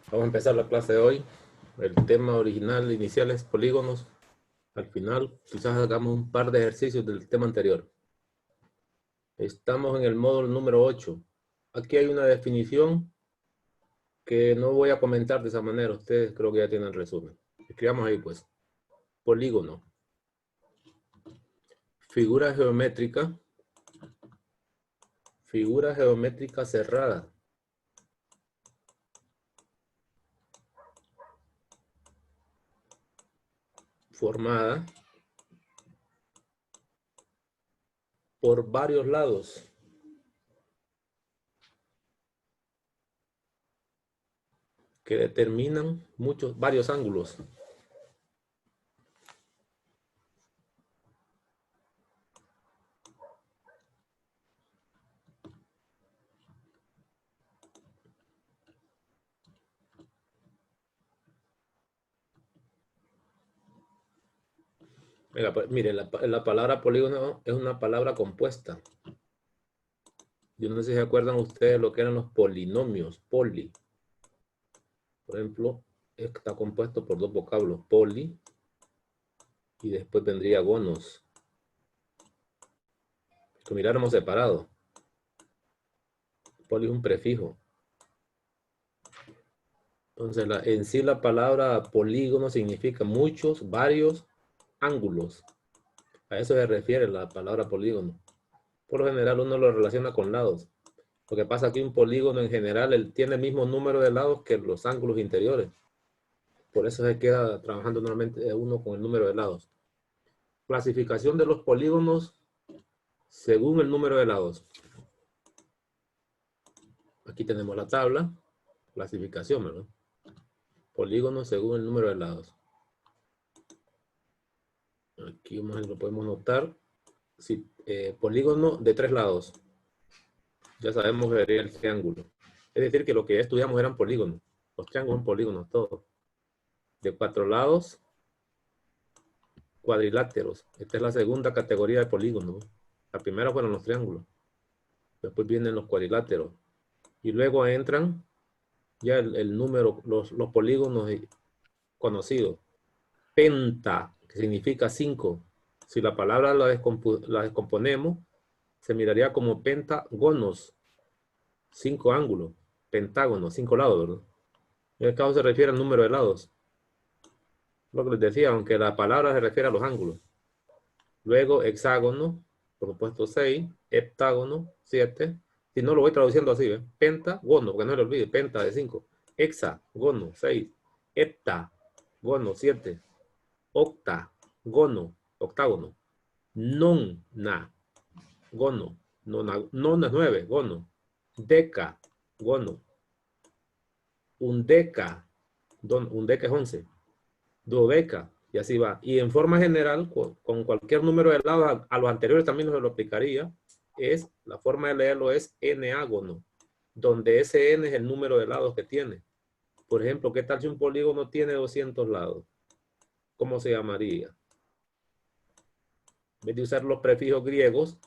Vamos a empezar la clase de hoy. El tema original, inicial es polígonos. Al final, quizás hagamos un par de ejercicios del tema anterior. Estamos en el módulo número 8. Aquí hay una definición que no voy a comentar de esa manera. Ustedes creo que ya tienen el resumen. Escribamos ahí pues. Polígono. Figura geométrica. Figura geométrica cerrada. Formada por varios lados. Que determinan varios ángulos. Mire, la palabra polígono es una palabra compuesta. Yo no sé si se acuerdan ustedes lo que eran los polinomios, poli. Por ejemplo, está compuesto por dos vocablos, poli, y después vendría gonos. Que miráramos separado. Poli es un prefijo. Entonces, en sí la palabra polígono significa muchos, varios ángulos. A eso se refiere la palabra polígono. Por lo general uno lo relaciona con lados. Lo que pasa aquí un polígono en general tiene el mismo número de lados que los ángulos interiores. Por eso se queda trabajando normalmente uno con el número de lados. Clasificación de los polígonos según el número de lados. Aquí tenemos la tabla. Clasificación, ¿verdad? Polígonos según el número de lados. Aquí lo podemos notar. Si, polígono de 3 lados. Ya sabemos que sería el triángulo. Es decir, que lo que ya estudiamos eran polígonos. Los triángulos son polígonos todos. De 4 lados, cuadriláteros. Esta es la segunda categoría de polígonos. La primera fueron los triángulos. Después vienen los cuadriláteros. Y luego entran ya el número, los polígonos conocidos. Penta, que significa 5. Si la palabra la descomponemos, se miraría como pentágonos. 5 ángulos. Pentágono, 5 lados, ¿verdad? En el caso se refiere al número de lados. Lo que les decía, aunque la palabra se refiere a los ángulos. Luego hexágono, por supuesto 6, heptágono 7. Si no lo voy traduciendo así, ¿eh? Pentagono, porque no le olvide, penta de 5. Hexágono 6, heptágono 7, octágono, octágono, nona, gono, nona es 9, gono, deca, gono, undeca es 11, dodeca, y así va. Y en forma general, con cualquier número de lados, a los anteriores también se lo aplicaría, la forma de leerlo es n-ágono, donde ese n es el número de lados que tiene. Por ejemplo, ¿qué tal si un polígono tiene 200 lados? ¿Cómo se llamaría? En vez de usar los prefijos griegos,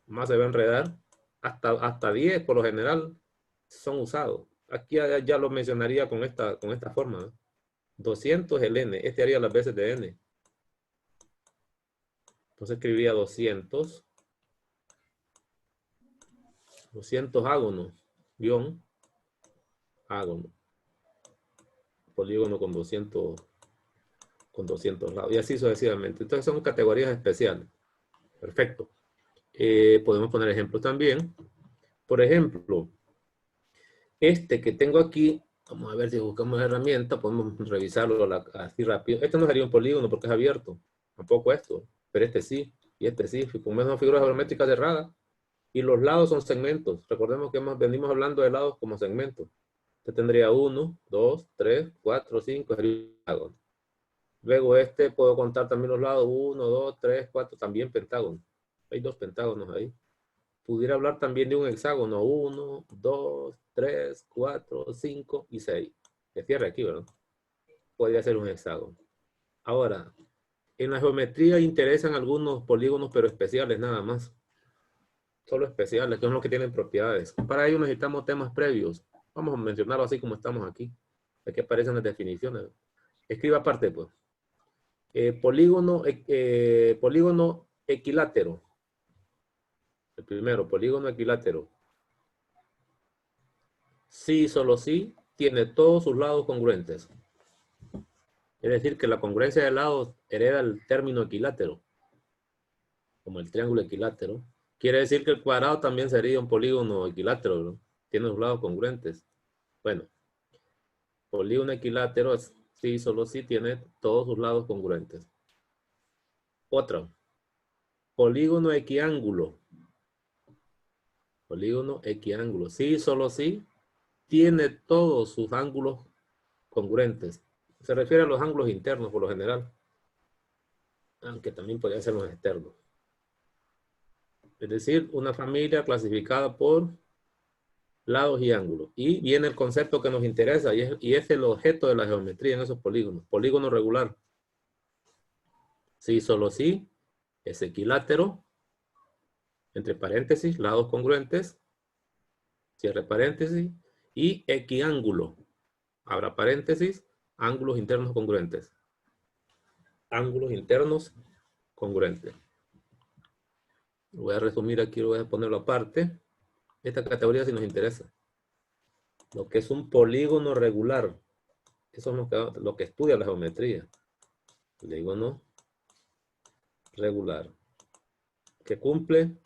más se va a enredar, hasta 10 por lo general son usados. Aquí ya lo mencionaría con esta forma, ¿no? 200 el n, este haría las veces de n. Entonces escribiría 200 ágonos, guión, ágono. Polígono con 200 lados. Y así sucesivamente. Entonces son categorías especiales. Perfecto. Podemos poner ejemplos también. Por ejemplo, este que tengo aquí, vamos a ver si buscamos herramienta, podemos revisarlo así rápido. Este no sería un polígono porque es abierto. Tampoco esto. Pero este sí. Y este sí. Como es una figura geométrica cerrada. Y los lados son segmentos. Recordemos que venimos hablando de lados como segmentos. Este tendría 1, 2, 3, 4, 5. Luego este puedo contar también los lados. 1, 2, 3, 4. También pentágono. Hay 2 pentágonos ahí. Pudiera hablar también de un hexágono. 1, 2, 3, 4, 5 y 6. Que cierre aquí, ¿verdad? Podría ser un hexágono. Ahora, en la geometría interesan algunos polígonos, pero especiales nada más. Solo especiales, que son los que tienen propiedades. Para ello necesitamos temas previos. Vamos a mencionarlo así como estamos aquí. Aquí aparecen las definiciones. Escriba aparte, pues. Polígono equilátero. El primero, polígono equilátero. Sí, solo sí, tiene todos sus lados congruentes. Es decir, que la congruencia de lados hereda el término equilátero, como el triángulo equilátero. Quiere decir que el cuadrado también sería un polígono equilátero, ¿no? Tiene sus lados congruentes. Bueno, polígono equilátero, sí, solo sí, tiene todos sus lados congruentes. Otro, polígono equiángulo. Polígono equiángulo, sí, solo sí, tiene todos sus ángulos congruentes. Se refiere a los ángulos internos por lo general, aunque también podría ser los externos. Es decir, una familia clasificada por lados y ángulos. Y viene el concepto que nos interesa y es el objeto de la geometría en esos polígonos. Polígono regular. Sí, solo sí, es equilátero, entre paréntesis, lados congruentes, cierre paréntesis, y equiángulo. Abra paréntesis, ángulos internos congruentes. Ángulos internos congruentes. Lo voy a resumir aquí, lo voy a ponerlo aparte. Esta categoría sí nos interesa. Lo que es un polígono regular. Eso es lo que estudia la geometría. Polígono regular. Que cumple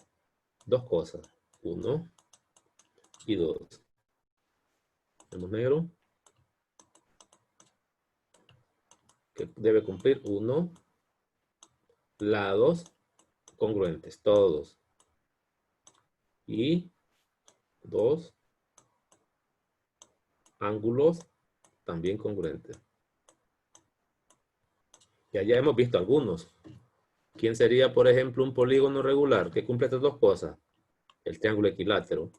dos cosas. 1 y 2. Tenemos negro. Que debe cumplir 1. Lados congruentes. Todos. Y 2. Ángulos también congruentes. Ya hemos visto algunos. ¿Quién sería, por ejemplo, un polígono regular que cumple estas dos cosas? El triángulo equilátero.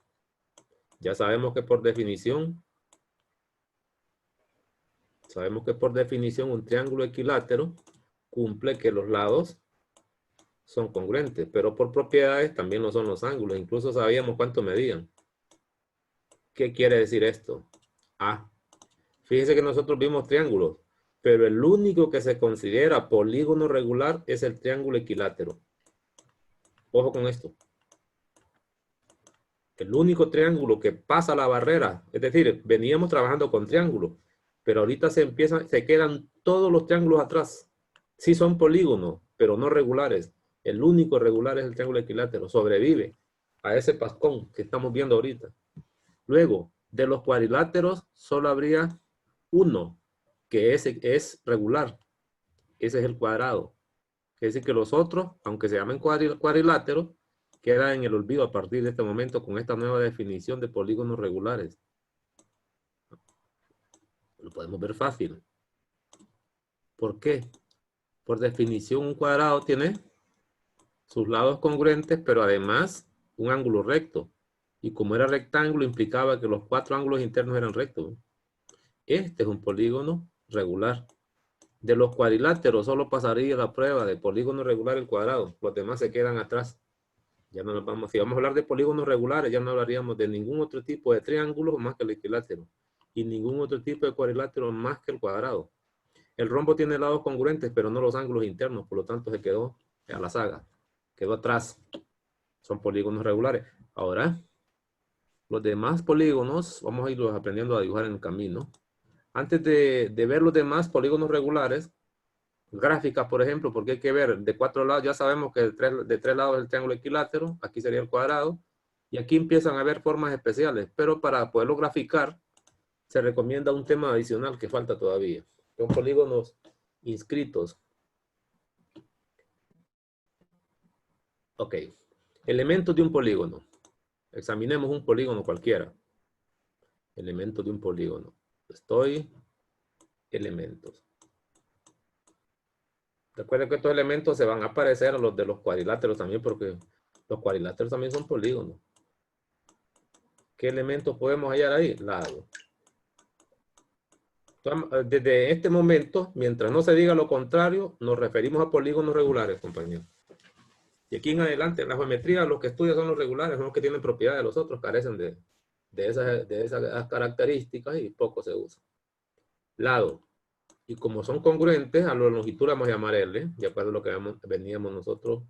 Ya sabemos que por definición un triángulo equilátero cumple que los lados son congruentes, pero por propiedades también lo son los ángulos. Incluso sabíamos cuánto medían. ¿Qué quiere decir esto? Fíjese que nosotros vimos triángulos, pero el único que se considera polígono regular es el triángulo equilátero. Ojo con esto. El único triángulo que pasa la barrera, es decir, veníamos trabajando con triángulos, pero ahorita se quedan todos los triángulos atrás. Sí son polígonos, pero no regulares. El único regular es el triángulo equilátero. Sobrevive a ese pascón que estamos viendo ahorita. Luego, de los cuadriláteros, solo habría uno, que es regular. Ese es el cuadrado. Es decir, que los otros, aunque se llamen cuadriláteros, queda en el olvido a partir de este momento con esta nueva definición de polígonos regulares. Lo podemos ver fácil. ¿Por qué? Por definición, un cuadrado tiene sus lados congruentes, pero además un ángulo recto. Y como era rectángulo, implicaba que los 4 ángulos internos eran rectos. Este es un polígono regular. De los cuadriláteros solo pasaría la prueba de polígono regular el cuadrado. Los demás se quedan atrás. Ya no nos vamos, si vamos a hablar de polígonos regulares, ya no hablaríamos de ningún otro tipo de triángulo más que el equilátero. Y ningún otro tipo de cuadrilátero más que el cuadrado. El rombo tiene lados congruentes, pero no los ángulos internos. Por lo tanto, se quedó a la saga. Quedó atrás. Son polígonos regulares. Ahora, los demás polígonos, vamos a irlos aprendiendo a dibujar en el camino. Antes de ver los demás polígonos regulares, gráficas, por ejemplo, porque hay que ver de 4 lados, ya sabemos que de 3 lados es el triángulo equilátero, aquí sería el cuadrado, y aquí empiezan a haber formas especiales, pero para poderlo graficar, se recomienda un tema adicional que falta todavía. Son polígonos inscritos. Ok. Elementos de un polígono. Examinemos un polígono cualquiera. Elementos de un polígono. Elementos. Recuerden que estos elementos se van a parecer a los de los cuadriláteros también, porque los cuadriláteros también son polígonos. ¿Qué elementos podemos hallar ahí? Lado. Desde este momento, mientras no se diga lo contrario, nos referimos a polígonos regulares, compañeros. Y aquí en adelante, en la geometría, los que estudian son los regulares, son los que tienen propiedades, los otros carecen de esas características y poco se usa. Lado. Y como son congruentes, a la longitud le vamos a llamar L, de acuerdo a lo que veníamos nosotros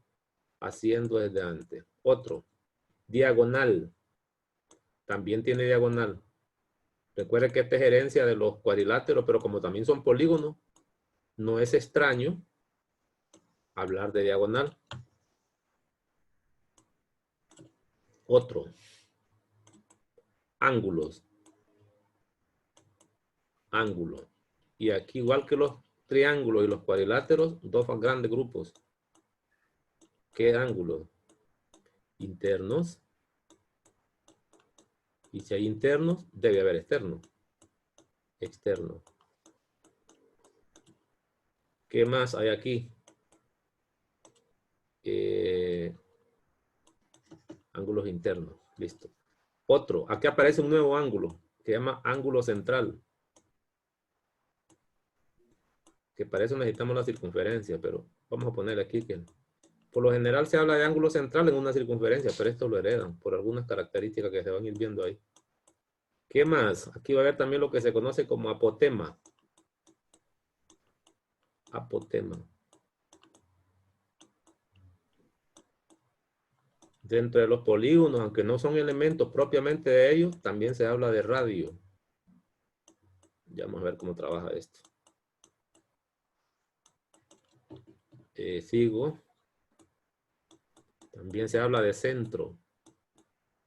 haciendo desde antes. Otro. Diagonal. También tiene diagonal. Recuerden que esta es herencia de los cuadriláteros, pero como también son polígonos, no es extraño hablar de diagonal. Otro. Ángulos. Ángulo. Y aquí, igual que los triángulos y los cuadriláteros, dos grandes grupos. ¿Qué ángulos? Internos. Y si hay internos, debe haber externos. Externo. ¿Qué más hay aquí? Ángulos internos. Listo. Otro. Aquí aparece un nuevo ángulo que se llama ángulo central. Que para eso necesitamos la circunferencia, pero vamos a poner aquí que por lo general se habla de ángulo central en una circunferencia, pero esto lo heredan por algunas características que se van a ir viendo ahí. ¿Qué más? Aquí va a haber también lo que se conoce como apotema. Apotema. Dentro de los polígonos, aunque no son elementos propiamente de ellos, también se habla de radio. Ya vamos a ver cómo trabaja esto. Sigo. También se habla de centro.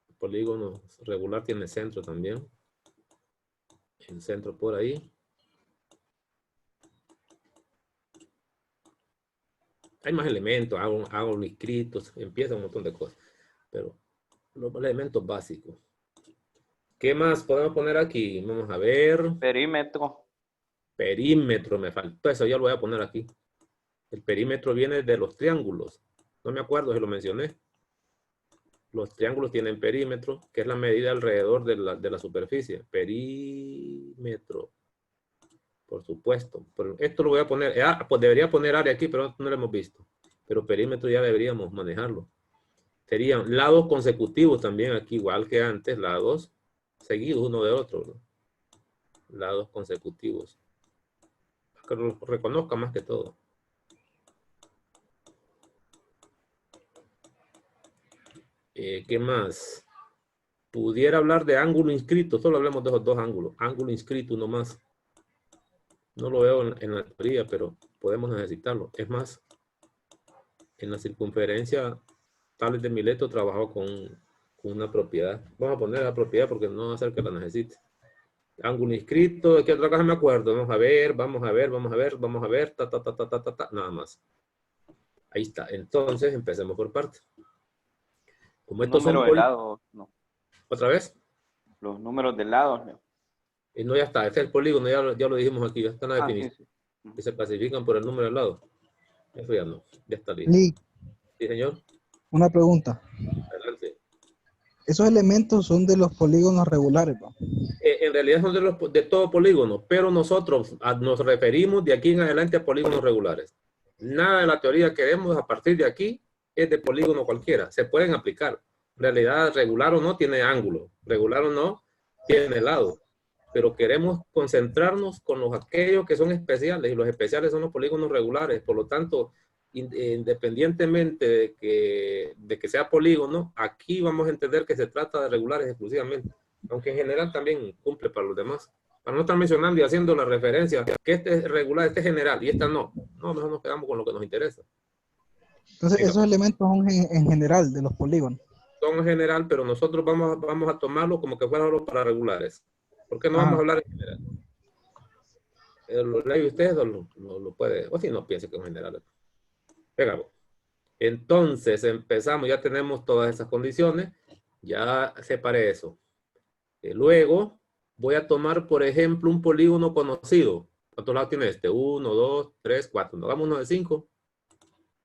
El polígono regular tiene centro también. El centro por ahí. Hay más elementos, hago inscritos, empieza un montón de cosas. Pero los elementos básicos. ¿Qué más podemos poner aquí? Vamos a ver. Perímetro. Perímetro, me faltó eso, ya lo voy a poner aquí. El perímetro viene de los triángulos. No me acuerdo si lo mencioné. Los triángulos tienen perímetro, que es la medida alrededor de la superficie. Perímetro. Por supuesto. Pero esto lo voy a poner. Pues debería poner área aquí, pero no lo hemos visto. Pero perímetro ya deberíamos manejarlo. Serían lados consecutivos también aquí, igual que antes, lados seguidos uno de otro, ¿no? Lados consecutivos. Que lo reconozca más que todo. ¿Qué más? Pudiera hablar de ángulo inscrito, solo hablemos de esos dos ángulos. Ángulo inscrito, uno más. No lo veo en la teoría, pero podemos necesitarlo. Es más, en la circunferencia, Tales de Mileto trabajó con una propiedad. Vamos a poner la propiedad porque no va a ser que la necesite. Ángulo inscrito, ¿de qué otra cosa me acuerdo? Vamos a ver, vamos a ver, vamos a ver, vamos a ver, nada más. Ahí está. Entonces, empecemos por partes. Como estos son... Número de lados, no. ¿Otra vez? Los números de lados, no. No, ya está. Este es el polígono, ya lo dijimos aquí, ya está en la definición. Sí, sí. Que se clasifican por el número del lado. Eso ya no, ya está listo. Lee, Sí, señor. una pregunta. Adelante. Esos elementos son de los polígonos regulares, ¿no? En realidad son de todo polígono, pero nosotros nos referimos de aquí en adelante a polígonos regulares. Nada de la teoría que vemos a partir de aquí es de polígono cualquiera. Se pueden aplicar. En realidad, regular o no, tiene ángulo. Regular o no, tiene lado. Pero queremos concentrarnos con aquellos que son especiales, y los especiales son los polígonos regulares. Por lo tanto, independientemente de que sea polígono, aquí vamos a entender que se trata de regulares exclusivamente, aunque en general también cumple para los demás. Para no estar mencionando y haciendo la referencia que este es regular, este es general y esta no. No, mejor nos quedamos con lo que nos interesa. Entonces, Venga, esos elementos son en general de los polígonos. son en general, pero nosotros vamos a tomarlo como que fuera solo para regulares. ¿Por qué no vamos a hablar en general? Lo lee usted o lo puede, o si no piense que es en general. Venga, entonces empezamos, ya tenemos todas esas condiciones, ya separé eso. Luego voy a tomar, por ejemplo, un polígono conocido. ¿Cuántos lados tiene este? 1, 2, 3, 4. Hagamos uno de 5.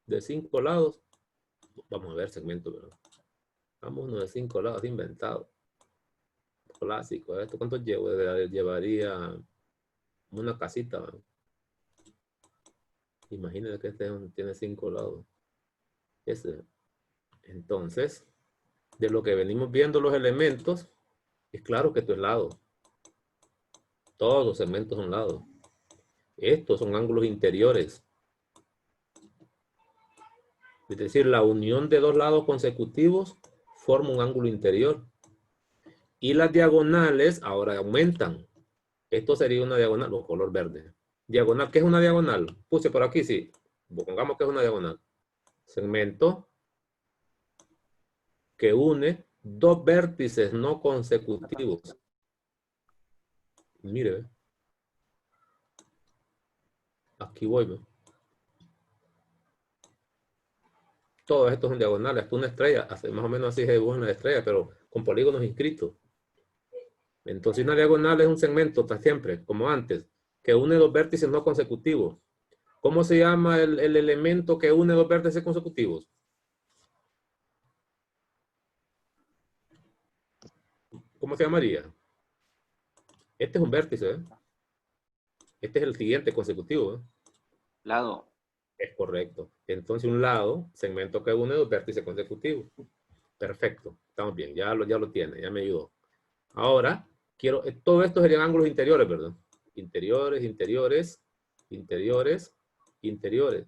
De 5 lados. Vamos a ver segmento, ¿verdad? Hagamos uno de 5 lados, inventado. Clásico. ¿Esto cuánto llevo? Llevaría una casita, ¿verdad? Imagínense que este tiene 5 lados. Entonces, de lo que venimos viendo los elementos, Es claro que esto es lado. Todos los segmentos son lados. Estos son ángulos interiores. Es decir, la unión de dos lados consecutivos forma un ángulo interior. Y las diagonales ahora aumentan. Esto sería una diagonal, o color verde. Diagonal, ¿qué es una diagonal? Puse por aquí, sí. Pongamos que es una diagonal. Segmento que une dos vértices no consecutivos. Mire, ¿ve? Aquí voy, ¿ve? Todos estos son diagonales, hasta una estrella, más o menos así se dibujan las estrellas, pero con polígonos inscritos. Entonces una diagonal es un segmento, está siempre, como antes, que une dos vértices no consecutivos. ¿Cómo se llama el elemento que une dos vértices consecutivos? ¿Cómo se llamaría? Este es un vértice, ¿eh? Este es el siguiente consecutivo, ¿eh? Lado. Es correcto. Entonces un lado, segmento que une dos vértices consecutivos. Perfecto, estamos bien, ya lo tiene, ya me ayudó. Ahora, quiero, todo esto serían ángulos interiores, ¿verdad? Interiores, interiores, interiores, interiores.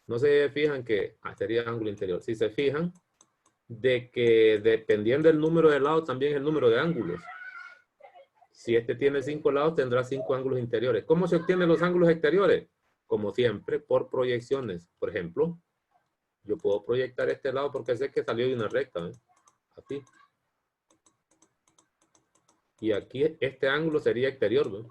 No se fijan que sería ángulo interior. Si se fijan de que dependiendo del número de lados, también es el número de ángulos. Si este tiene 5 lados, tendrá 5 ángulos interiores. ¿Cómo se obtienen los ángulos exteriores? Como siempre, por proyecciones. Por ejemplo, yo puedo proyectar este lado porque sé que salió de una recta, ¿eh? Así. Y aquí este ángulo sería exterior, ¿no?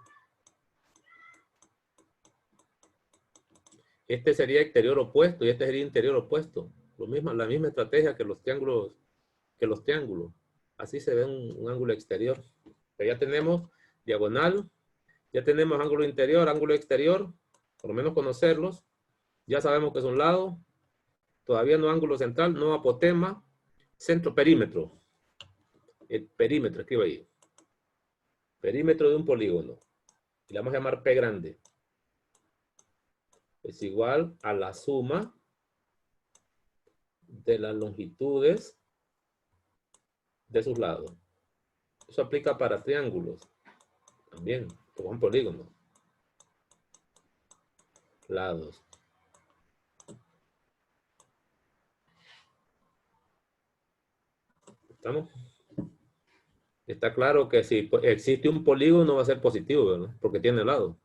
Este sería exterior opuesto y este sería interior opuesto. La misma estrategia que los triángulos. Así se ve un ángulo exterior. Pero ya tenemos diagonal, ya tenemos ángulo interior, ángulo exterior, por lo menos conocerlos. Ya sabemos que es un lado, todavía no ángulo central, no apotema, centro, perímetro. El perímetro, escribo ahí. Perímetro de un polígono. Y le vamos a llamar P grande. Es igual a la suma de las longitudes de sus lados. Eso aplica para triángulos. También, como un polígono. Lados. ¿Estamos? Está claro que si existe un polígono va a ser positivo, ¿verdad? Porque tiene lados.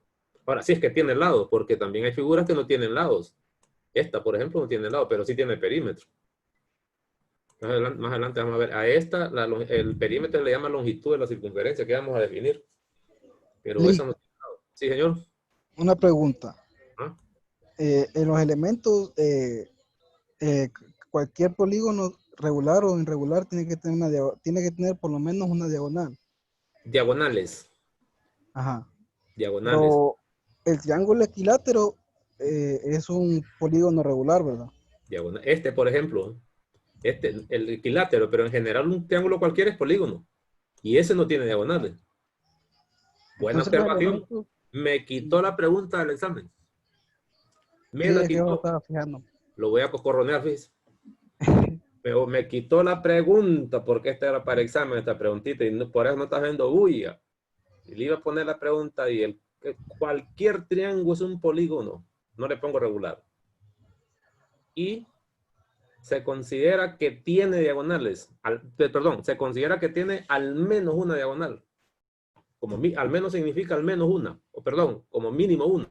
Ahora, sí es que tiene lados, porque también hay figuras que no tienen lados. Esta, por ejemplo, no tiene lados, pero sí tiene perímetro. Más adelante vamos a ver. A esta, el perímetro le llama longitud de la circunferencia que vamos a definir. Pero Lee, esa no tiene lados. Sí, señor. una pregunta. ¿Ah? En los elementos, eh, cualquier polígono regular o irregular tiene que tener por lo menos una diagonal. Diagonales. Ajá. Diagonales. Pero el triángulo equilátero es un polígono regular, ¿verdad? Este, por ejemplo, el equilátero, pero en general un triángulo cualquiera es polígono. Y ese no tiene diagonales. Buena Entonces los observación. elementos, Me quitó la pregunta del examen. Me sí, la es que yo me quitó. estaba fijando. Lo voy a cocorronear, fíjese. Pero me quitó la pregunta porque esta era para examen, esta preguntita, y por eso no está haciendo bulla. Y le iba a poner la pregunta y cualquier triángulo es un polígono. No le pongo regular. Y se considera que tiene diagonales. Perdón, se considera que tiene al menos una diagonal. Al menos significa al menos una. O perdón, como mínimo una.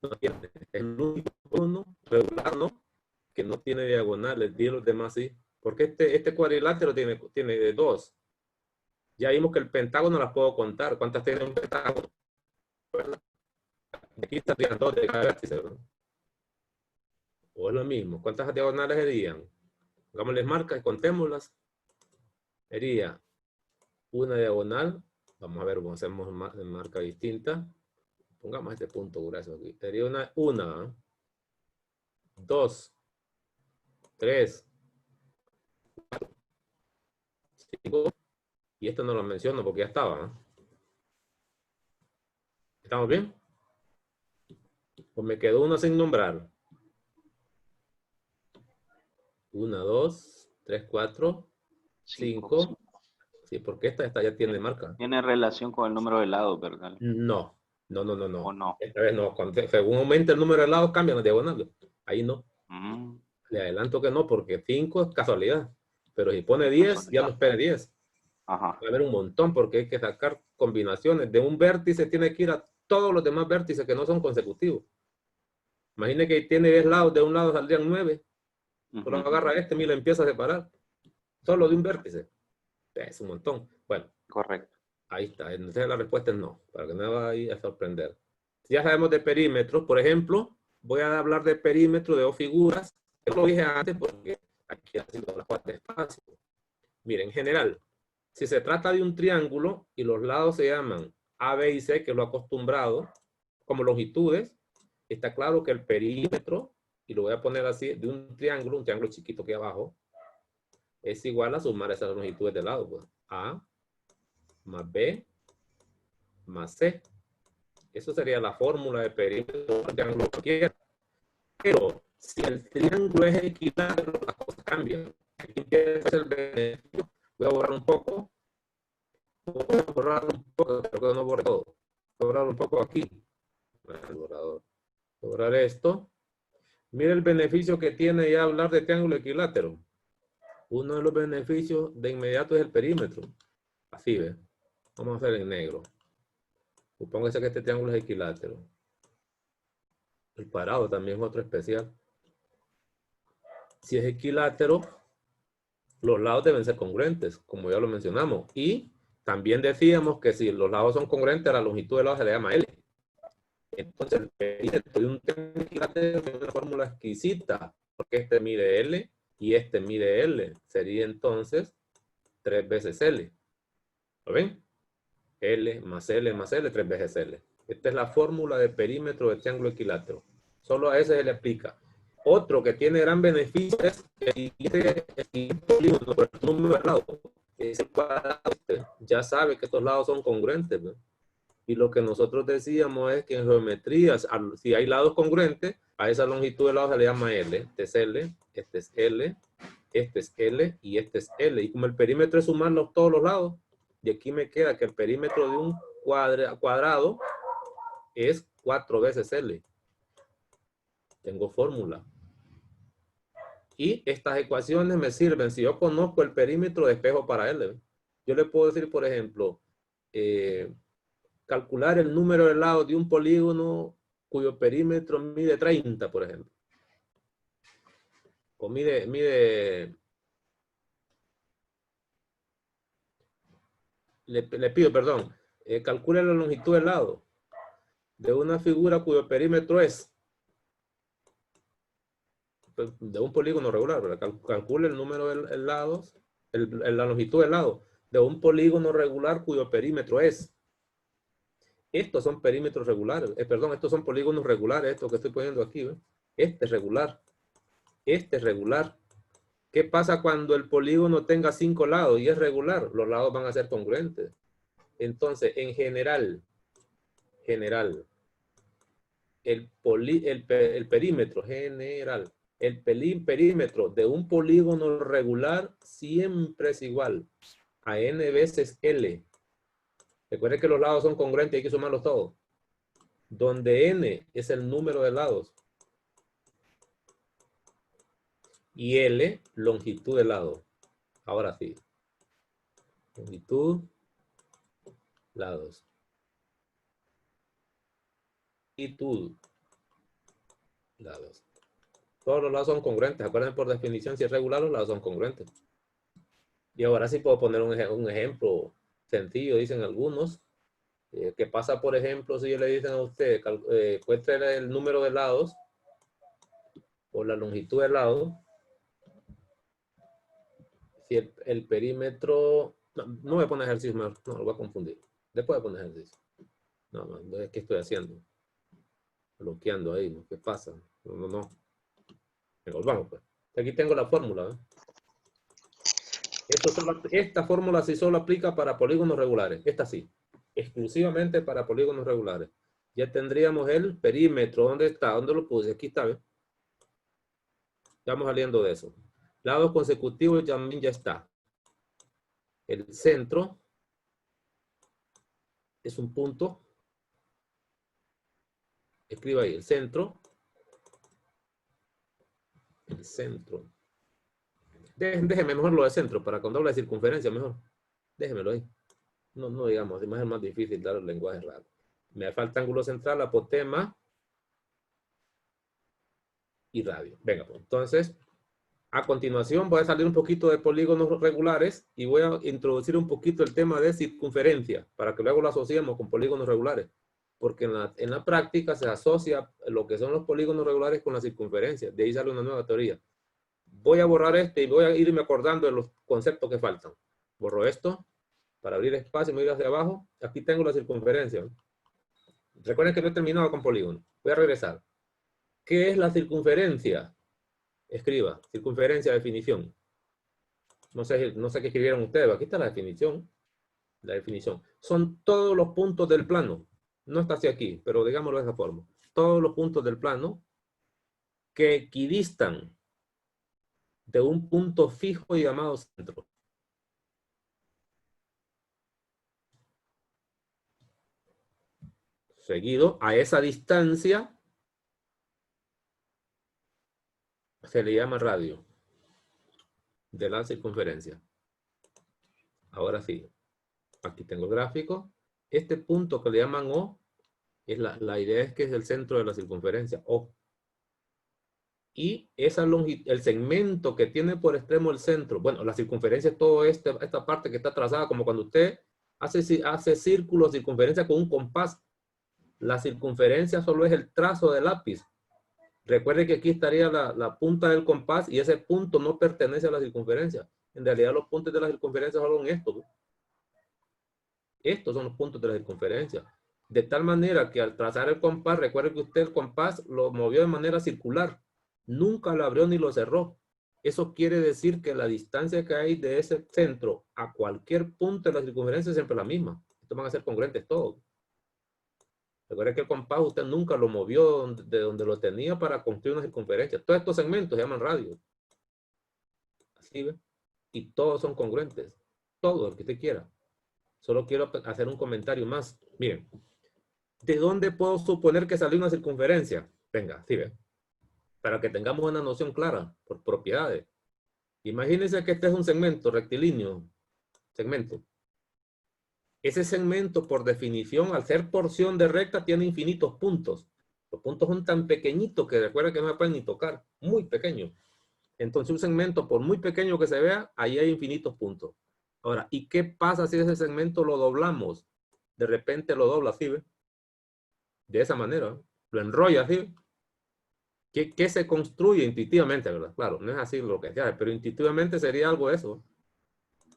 No tiene. Es el único uno regular, ¿no? Que no tiene diagonales. Y los demás sí. Porque este cuadrilátero tiene dos. Ya vimos que el pentágono las puedo contar. ¿Cuántas tiene un pentágono? ¿Verdad? Aquí estarían dos de cada vértice, ¿verdad? O es lo mismo. ¿Cuántas diagonales serían? Hagámosles marca y contémoslas. Sería una diagonal. Vamos a ver cómo hacemos marca distinta. Pongamos este punto grueso aquí. Sería una, 2, 3, 5. Y esto no lo menciono porque ya estaba, ¿no? ¿Estamos bien? Pues me quedó uno sin nombrar. 1, 2, 3, 4, 5, Sí, porque esta ya tiene marca. Tiene relación con el número de lados, ¿verdad? No. ¿O no? Esta vez no. Según aumenta el número de lados, cambian las diagonales. Ahí no. Mm, Le adelanto que no, porque 5 es casualidad. Pero si pone 10, ya no espere 10. ajá. Va a haber un montón porque hay que sacar combinaciones. De un vértice tiene que ir a todos los demás vértices que no son consecutivos. Imagine que tiene 10 lados, de un lado saldrían 9. Solo Ujú, agarra este y lo empieza a separar. Solo de un vértice. Es un montón. Bueno, correcto. ahí está. Entonces la respuesta es no, para que no me vaya a sorprender. Ya sabemos de perímetros, por ejemplo, voy a hablar de perímetro de dos figuras. Yo lo dije antes porque aquí ha sido la parte de espacio. Miren, en general, si se trata de un triángulo y los lados se llaman A, B y C, que es lo acostumbrado, como longitudes, está claro que el perímetro, y lo voy a poner así, de un triángulo chiquito aquí abajo, es igual a sumar esas longitudes de lado. Pues. A más B más C. Eso sería la fórmula de perímetro de un triángulo cualquiera. Pero si el triángulo es equilátero, las cosas cambian. Aquí empieza el beneficio. Voy a borrar un poco. Voy a borrar un poco, pero que no borre todo. Voy a borrar un poco aquí. El borrador. Voy a borrar esto. Mira el beneficio que tiene ya hablar de triángulo equilátero. Uno de los beneficios de inmediato es el perímetro. Así ve. Vamos a hacer en negro. Supóngase que este triángulo es equilátero. El cuadrado también es otro especial. Si es equilátero, los lados deben ser congruentes, como ya lo mencionamos. Y también decíamos que si los lados son congruentes, la longitud del lado se le llama L. Entonces, el perímetro de un triángulo equilátero es una fórmula exquisita, porque este mide L y este mide L. Sería entonces 3 veces L. ¿Lo ven? L más L más L, 3 veces L. Esta es la fórmula de perímetro de triángulo equilátero. Solo a ese se le aplica. Otro que tiene gran beneficio es el polígono por el número de lados. Ese cuadrado, ya sabe que estos lados son congruentes, ¿no? Y lo que nosotros decíamos es que en geometrías, si hay lados congruentes, a esa longitud de lado se le llama L. Este es L, este es L, este es L y este es L. Y como el perímetro es sumarlos todos los lados, y aquí me queda que el perímetro de un cuadrado es 4 veces L. Tengo fórmula. Y estas ecuaciones me sirven. Si yo conozco el perímetro, despejo para L. Yo le puedo decir, por ejemplo, calcular el número de lados de un polígono cuyo perímetro mide 30, por ejemplo. O le pido, perdón, calcule la longitud del lado de una figura cuyo perímetro es de un polígono regular, ¿verdad? Calcule el número de lados, la longitud del lado de un polígono regular cuyo perímetro es. Estos son perímetros regulares, perdón, estos son polígonos regulares, esto que estoy poniendo aquí, ¿ve? Este es regular, este es regular. ¿Qué pasa cuando el polígono tenga 5 lados y es regular? Los lados van a ser congruentes. Entonces, en general, el perímetro general, perímetro de un polígono regular siempre es igual a n veces L. Recuerden que los lados son congruentes, hay que sumarlos todos. Donde n es el número de lados y L, longitud de lado. Ahora sí. Longitud, lados. Longitud, lados. Todos los lados son congruentes. Acuérdense, por definición, si es regular, los lados son congruentes. Y ahora sí puedo poner un ejemplo sencillo, dicen algunos. ¿Qué pasa, por ejemplo, si ellos le dicen a usted, encuentre el número de lados o la longitud del lado? Si el perímetro... No voy a poner ejercicio, no lo voy a confundir. Después voy a poner ejercicio. No, ¿qué estoy haciendo? Bloqueando ahí, ¿no? ¿Qué pasa? No. Vamos, pues. Aquí tengo la fórmula. Esta fórmula sí solo aplica para polígonos regulares. Esta sí. Exclusivamente para polígonos regulares. Ya tendríamos el perímetro. ¿Dónde está? ¿Dónde lo puse? Aquí está, ¿ves? Estamos saliendo de eso. Lados consecutivos también ya está. el centro es un punto. Escriba ahí, el centro. El centro. Déjeme mejor lo de centro, para cuando habla de circunferencia, mejor. Déjemelo ahí. No digamos, es más difícil dar el lenguaje raro. Me falta ángulo central, apotema y radio. Venga, pues entonces, a continuación voy a salir un poquito de polígonos regulares y voy a introducir un poquito el tema de circunferencia, para que luego lo asociemos con polígonos regulares. Porque en la práctica se asocia lo que son los polígonos regulares con la circunferencia. De ahí sale una nueva teoría. Voy a borrar este y voy a irme acordando de los conceptos que faltan. Borro esto para abrir espacio y me voy hacia abajo. Aquí tengo la circunferencia. Recuerden que no he terminado con polígono. Voy a regresar. ¿Qué es la circunferencia? Escriba, circunferencia, definición. No sé qué escribieron ustedes. Aquí está la definición. La definición. Son todos los puntos del plano. No está hacia aquí, pero digámoslo de esa forma. Todos los puntos del plano que equidistan de un punto fijo llamado centro. Seguido, a esa distancia se le llama radio de la circunferencia. Ahora sí, aquí tengo el gráfico. Este punto que le llaman O, la idea es que es el centro de la circunferencia, O. Y esa longitud, el segmento que tiene por extremo el centro, bueno, la circunferencia es toda esta parte que está trazada, como cuando usted hace círculos, circunferencia con un compás. La circunferencia solo es el trazo del lápiz. Recuerde que aquí estaría la punta del compás y ese punto no pertenece a la circunferencia. En realidad los puntos de la circunferencia son estos. Estos son los puntos de la circunferencia. De tal manera que al trazar el compás, recuerde que usted el compás lo movió de manera circular. Nunca lo abrió ni lo cerró. Eso quiere decir que la distancia que hay de ese centro a cualquier punto de la circunferencia es siempre la misma. Estos van a ser congruentes todos. Recuerde que el compás usted nunca lo movió de donde lo tenía para construir una circunferencia. Todos estos segmentos se llaman radios. Así ve. Y todos son congruentes. Todo el que usted quiera. Solo quiero hacer un comentario más. Miren. ¿De dónde puedo suponer que salió una circunferencia? Venga, sí ve. Para que tengamos una noción clara por propiedades. Imagínense que este es un segmento rectilíneo. Segmento. Ese segmento, por definición, al ser porción de recta, tiene infinitos puntos. Los puntos son tan pequeñitos que recuerda que no se pueden ni tocar. Muy pequeños. Entonces, un segmento, por muy pequeño que se vea, ahí hay infinitos puntos. Ahora, ¿y qué pasa si ese segmento lo doblamos? De repente lo dobla así, ¿ve? De esa manera, ¿ve? Lo enrolla así. ¿Qué se construye intuitivamente, verdad? Claro, no es así lo que se hace, pero intuitivamente sería algo eso.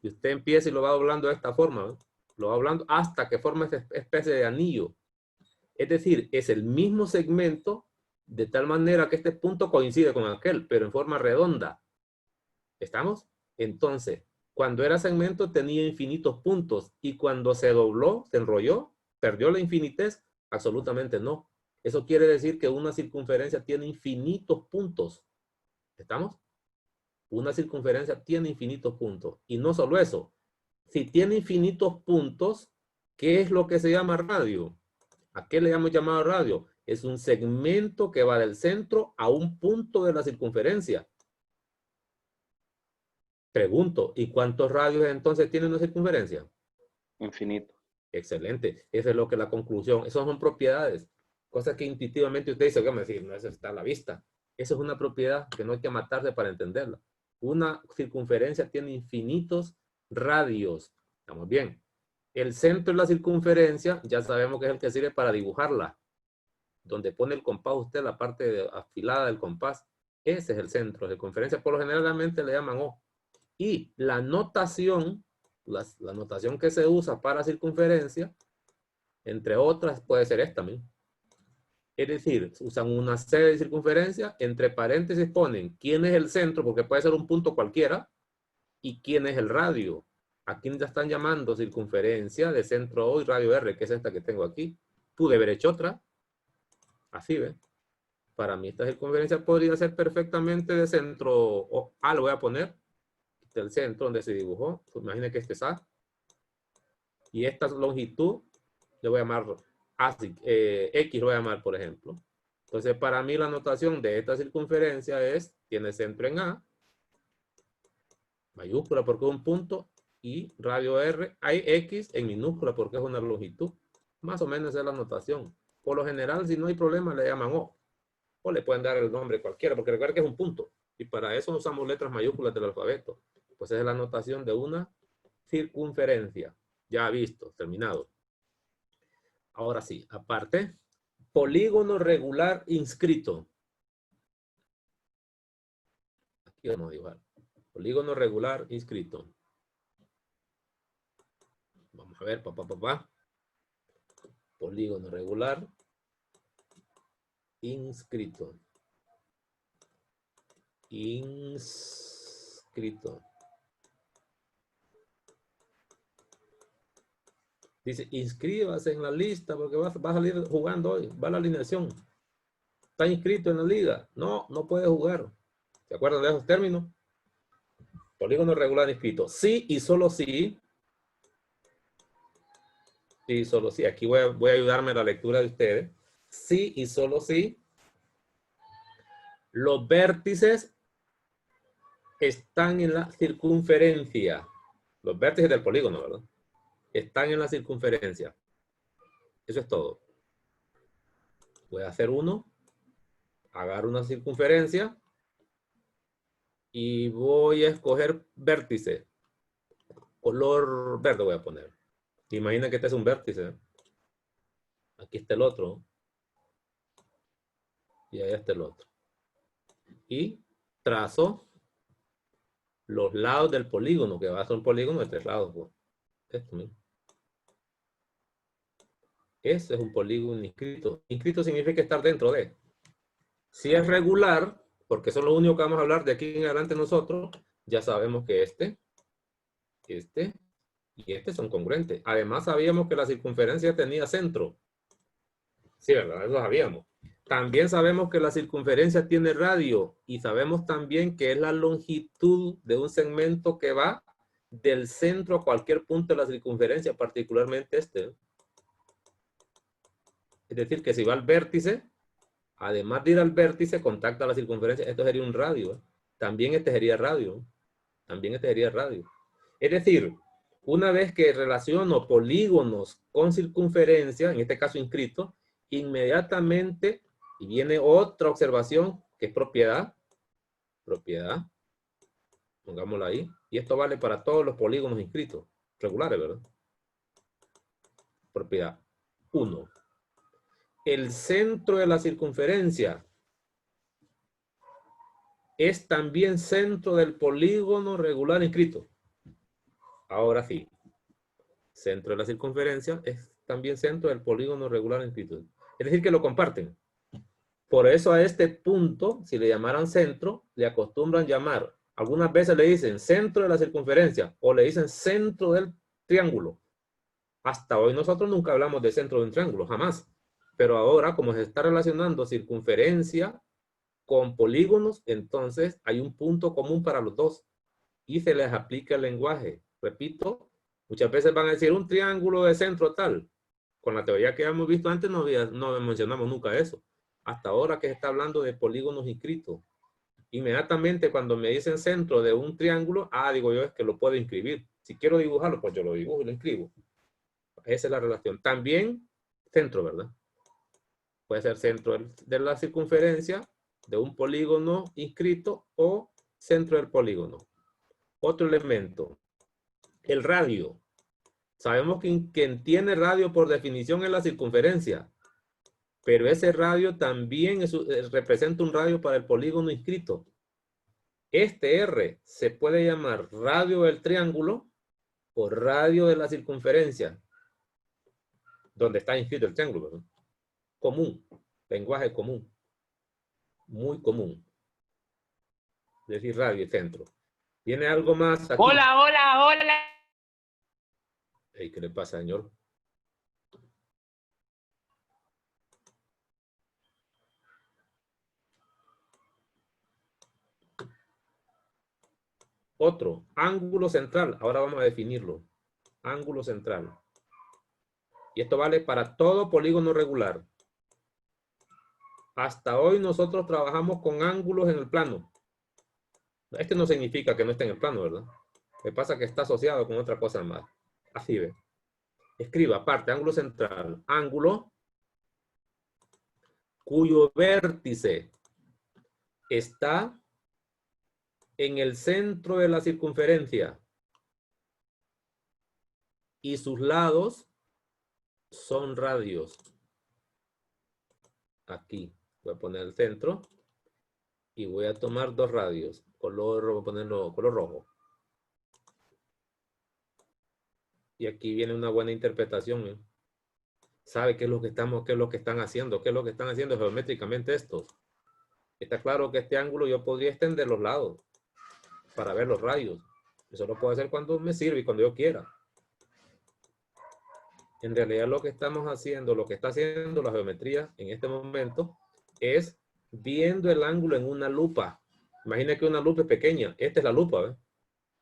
Y usted empieza y lo va doblando de esta forma, ¿ve? Lo va hablando hasta que forma esta especie de anillo. Es decir, es el mismo segmento de tal manera que este punto coincide con aquel, pero en forma redonda. ¿Estamos? Entonces, cuando era segmento tenía infinitos puntos y cuando se dobló, se enrolló, perdió la infinitez, absolutamente no. Eso quiere decir que una circunferencia tiene infinitos puntos. ¿Estamos? Una circunferencia tiene infinitos puntos. Y no solo eso, si tiene infinitos puntos, ¿qué es lo que se llama radio? ¿A qué le hemos llamado radio? Es un segmento que va del centro a un punto de la circunferencia. Pregunto, ¿y cuántos radios entonces tiene una circunferencia? Infinito. Excelente. Esa es lo que la conclusión. Esas son propiedades. Cosas que intuitivamente usted dice, ¿qué me decir? No, eso está a la vista. Esa es una propiedad que no hay que matarse para entenderla. Una circunferencia tiene infinitos radios. ¿Estamos bien? El centro de la circunferencia, ya sabemos que es el que sirve para dibujarla. Donde pone el compás usted, la parte afilada del compás. Ese es el centro. La circunferencia por lo generalmente le llaman O. Y la notación, la notación que se usa para circunferencia, entre otras, puede ser esta misma. Es decir, usan una serie de circunferencias, entre paréntesis ponen quién es el centro, porque puede ser un punto cualquiera, y quién es el radio. Aquí ya están llamando circunferencia de centro O y radio R, que es esta que tengo aquí. Pude haber hecho otra. Así, ¿ves? Para mí esta circunferencia podría ser perfectamente de centro A, lo voy a poner. del centro donde se dibujó. Imaginen que este es A. Y esta longitud le voy a llamar así, X lo voy a llamar, por ejemplo. Entonces, para mí la notación de esta circunferencia es, tiene centro en A, mayúscula porque es un punto, y radio R, hay X en minúscula porque es una longitud. Más o menos es la notación. Por lo general, si no hay problema, le llaman O. O le pueden dar el nombre cualquiera, porque recuerda que es un punto. Y para eso usamos letras mayúsculas del alfabeto. Pues esa es la notación de una circunferencia. Ya visto, terminado. Ahora sí, aparte, polígono regular inscrito. Aquí vamos a dibujar. Polígono regular inscrito. Vamos a ver, papá. Polígono regular inscrito. Inscrito. Dice, inscríbase en la lista porque va a salir jugando hoy. Va a la alineación. ¿Está inscrito en la liga? No, no puede jugar. ¿Se acuerdan de esos términos? Polígono regular inscrito. Sí y solo sí. Sí y solo sí. Aquí voy a ayudarme a la lectura de ustedes. Sí y solo sí. Los vértices están en la circunferencia. Los vértices del polígono, ¿verdad? Están en la circunferencia. Eso es todo. Voy a hacer uno. Agarro una circunferencia. Y voy a escoger vértice. Color verde voy a poner. Imagina que este es un vértice. Aquí está el otro. Y ahí está el otro. Y trazo los lados del polígono, que va a ser un polígono de 3 lados. Pues. Esto mismo. Ese es un polígono inscrito. Inscrito significa estar dentro de. Si es regular, porque eso es lo único que vamos a hablar de aquí en adelante nosotros, ya sabemos que este y este son congruentes. Además sabíamos que la circunferencia tenía centro. Sí, ¿verdad? Eso sabíamos. También sabemos que la circunferencia tiene radio y sabemos también que es la longitud de un segmento que va del centro a cualquier punto de la circunferencia, particularmente este. Es decir, que si va al vértice, además de ir al vértice, contacta la circunferencia. Esto sería un radio. También este sería radio. También este sería radio. Es decir, una vez que relaciono polígonos con circunferencia, en este caso inscrito, inmediatamente, y viene otra observación, que es propiedad. Propiedad. Pongámosla ahí. Y esto vale para todos los polígonos inscritos. Regulares, ¿verdad? Propiedad. 1. El centro de la circunferencia es también centro del polígono regular inscrito. Ahora sí. Centro de la circunferencia es también centro del polígono regular inscrito. Es decir, que lo comparten. Por eso a este punto, si le llamaran centro, le acostumbran llamar. Algunas veces le dicen centro de la circunferencia o le dicen centro del triángulo. Hasta hoy nosotros nunca hablamos de centro de un triángulo, jamás. Pero ahora, como se está relacionando circunferencia con polígonos, entonces hay un punto común para los dos y se les aplica el lenguaje. Repito, muchas veces van a decir un triángulo de centro tal. Con la teoría que hemos visto antes no mencionamos nunca eso. Hasta ahora que se está hablando de polígonos inscritos. Inmediatamente cuando me dicen centro de un triángulo, digo yo es que lo puedo inscribir. Si quiero dibujarlo, pues yo lo dibujo y lo inscribo. Esa es la relación. También centro, ¿verdad? Puede ser centro de la circunferencia de un polígono inscrito o centro del polígono. Otro elemento, el radio. Sabemos que quien tiene radio por definición es la circunferencia, pero ese radio también representa un radio para el polígono inscrito. Este R se puede llamar radio del triángulo o radio de la circunferencia, donde está inscrito el triángulo, ¿verdad? Común, lenguaje común, muy común. Es decir, radio y centro. ¿Tiene algo más aquí? Hola. Hey, ¿qué le pasa, señor? Otro, ángulo central. Ahora vamos a definirlo. Ángulo central. Y esto vale para todo polígono regular. Hasta hoy nosotros trabajamos con ángulos en el plano. Este no significa que no esté en el plano, ¿verdad? Lo que pasa es que está asociado con otra cosa más. Así ve. Escriba, aparte, ángulo central. Ángulo cuyo vértice está en el centro de la circunferencia y sus lados son radios. Aquí voy a poner el centro y voy a tomar 2 radios. Color, voy a ponerlo color rojo. Y aquí viene una buena interpretación, ¿eh? ¿Sabe qué es lo que están haciendo? ¿Qué es lo que están haciendo geométricamente estos? Está claro que este ángulo yo podría extender los lados para ver los rayos. Eso lo puedo hacer cuando me sirve y cuando yo quiera. En realidad lo que estamos haciendo, lo que está haciendo la geometría en este momento es viendo el ángulo en una lupa. Imagina que una lupa es pequeña. Esta es la lupa, ¿ves?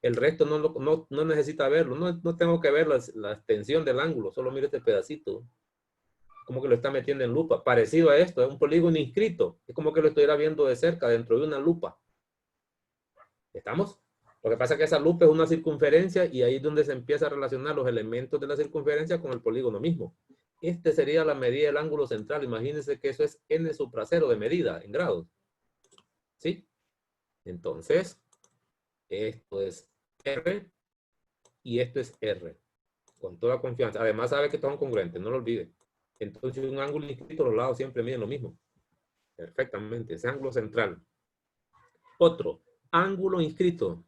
El resto no necesita verlo. No tengo que ver la extensión del ángulo. Solo miro este pedacito. Como que lo está metiendo en lupa. Parecido a esto, es un polígono inscrito. Es como que lo estuviera viendo de cerca dentro de una lupa. ¿Estamos? Lo que pasa es que esa lupa es una circunferencia y ahí es donde se empieza a relacionar los elementos de la circunferencia con el polígono mismo. Este sería la medida del ángulo central. Imagínense que eso es n supra 0 de medida en grados. ¿Sí? Entonces, esto es R y esto es R. Con toda confianza. Además, sabe que son congruentes, no lo olvide. Entonces, un ángulo inscrito, los lados siempre miden lo mismo. Perfectamente. Ese ángulo central. Otro, ángulo inscrito.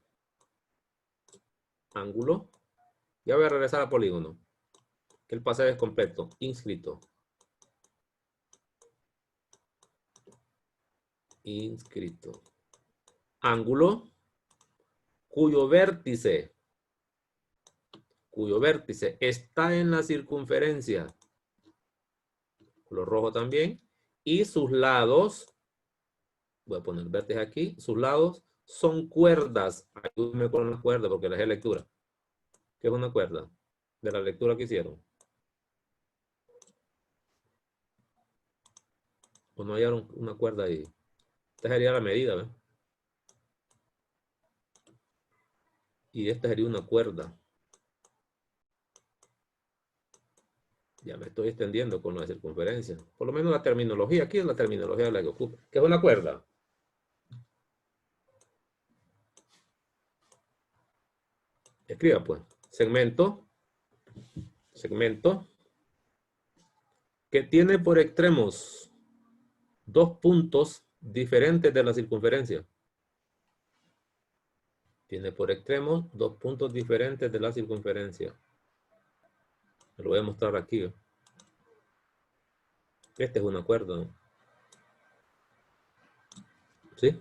Ángulo. Ya voy a regresar a polígono. Que el paseo es completo. Inscrito. Inscrito. Ángulo cuyo vértice está en la circunferencia. Color rojo también. Y sus lados, voy a poner vértice aquí, sus lados son cuerdas. Ayúdenme con las cuerdas porque les dejé lectura. ¿Qué es una cuerda? De la lectura que hicieron. O no hallaron una cuerda ahí. Esta sería la medida, ¿ves? Y esta sería una cuerda. Ya me estoy extendiendo con la circunferencia. Por lo menos la terminología. Aquí es la terminología de la que ocupa. ¿Qué es una cuerda? Escriba pues. Segmento. Segmento. Que tiene por extremos 2 puntos diferentes de la circunferencia. Tiene por extremos 2 puntos diferentes de la circunferencia. Lo voy a mostrar aquí. Esta es una cuerda, ¿no? ¿Sí?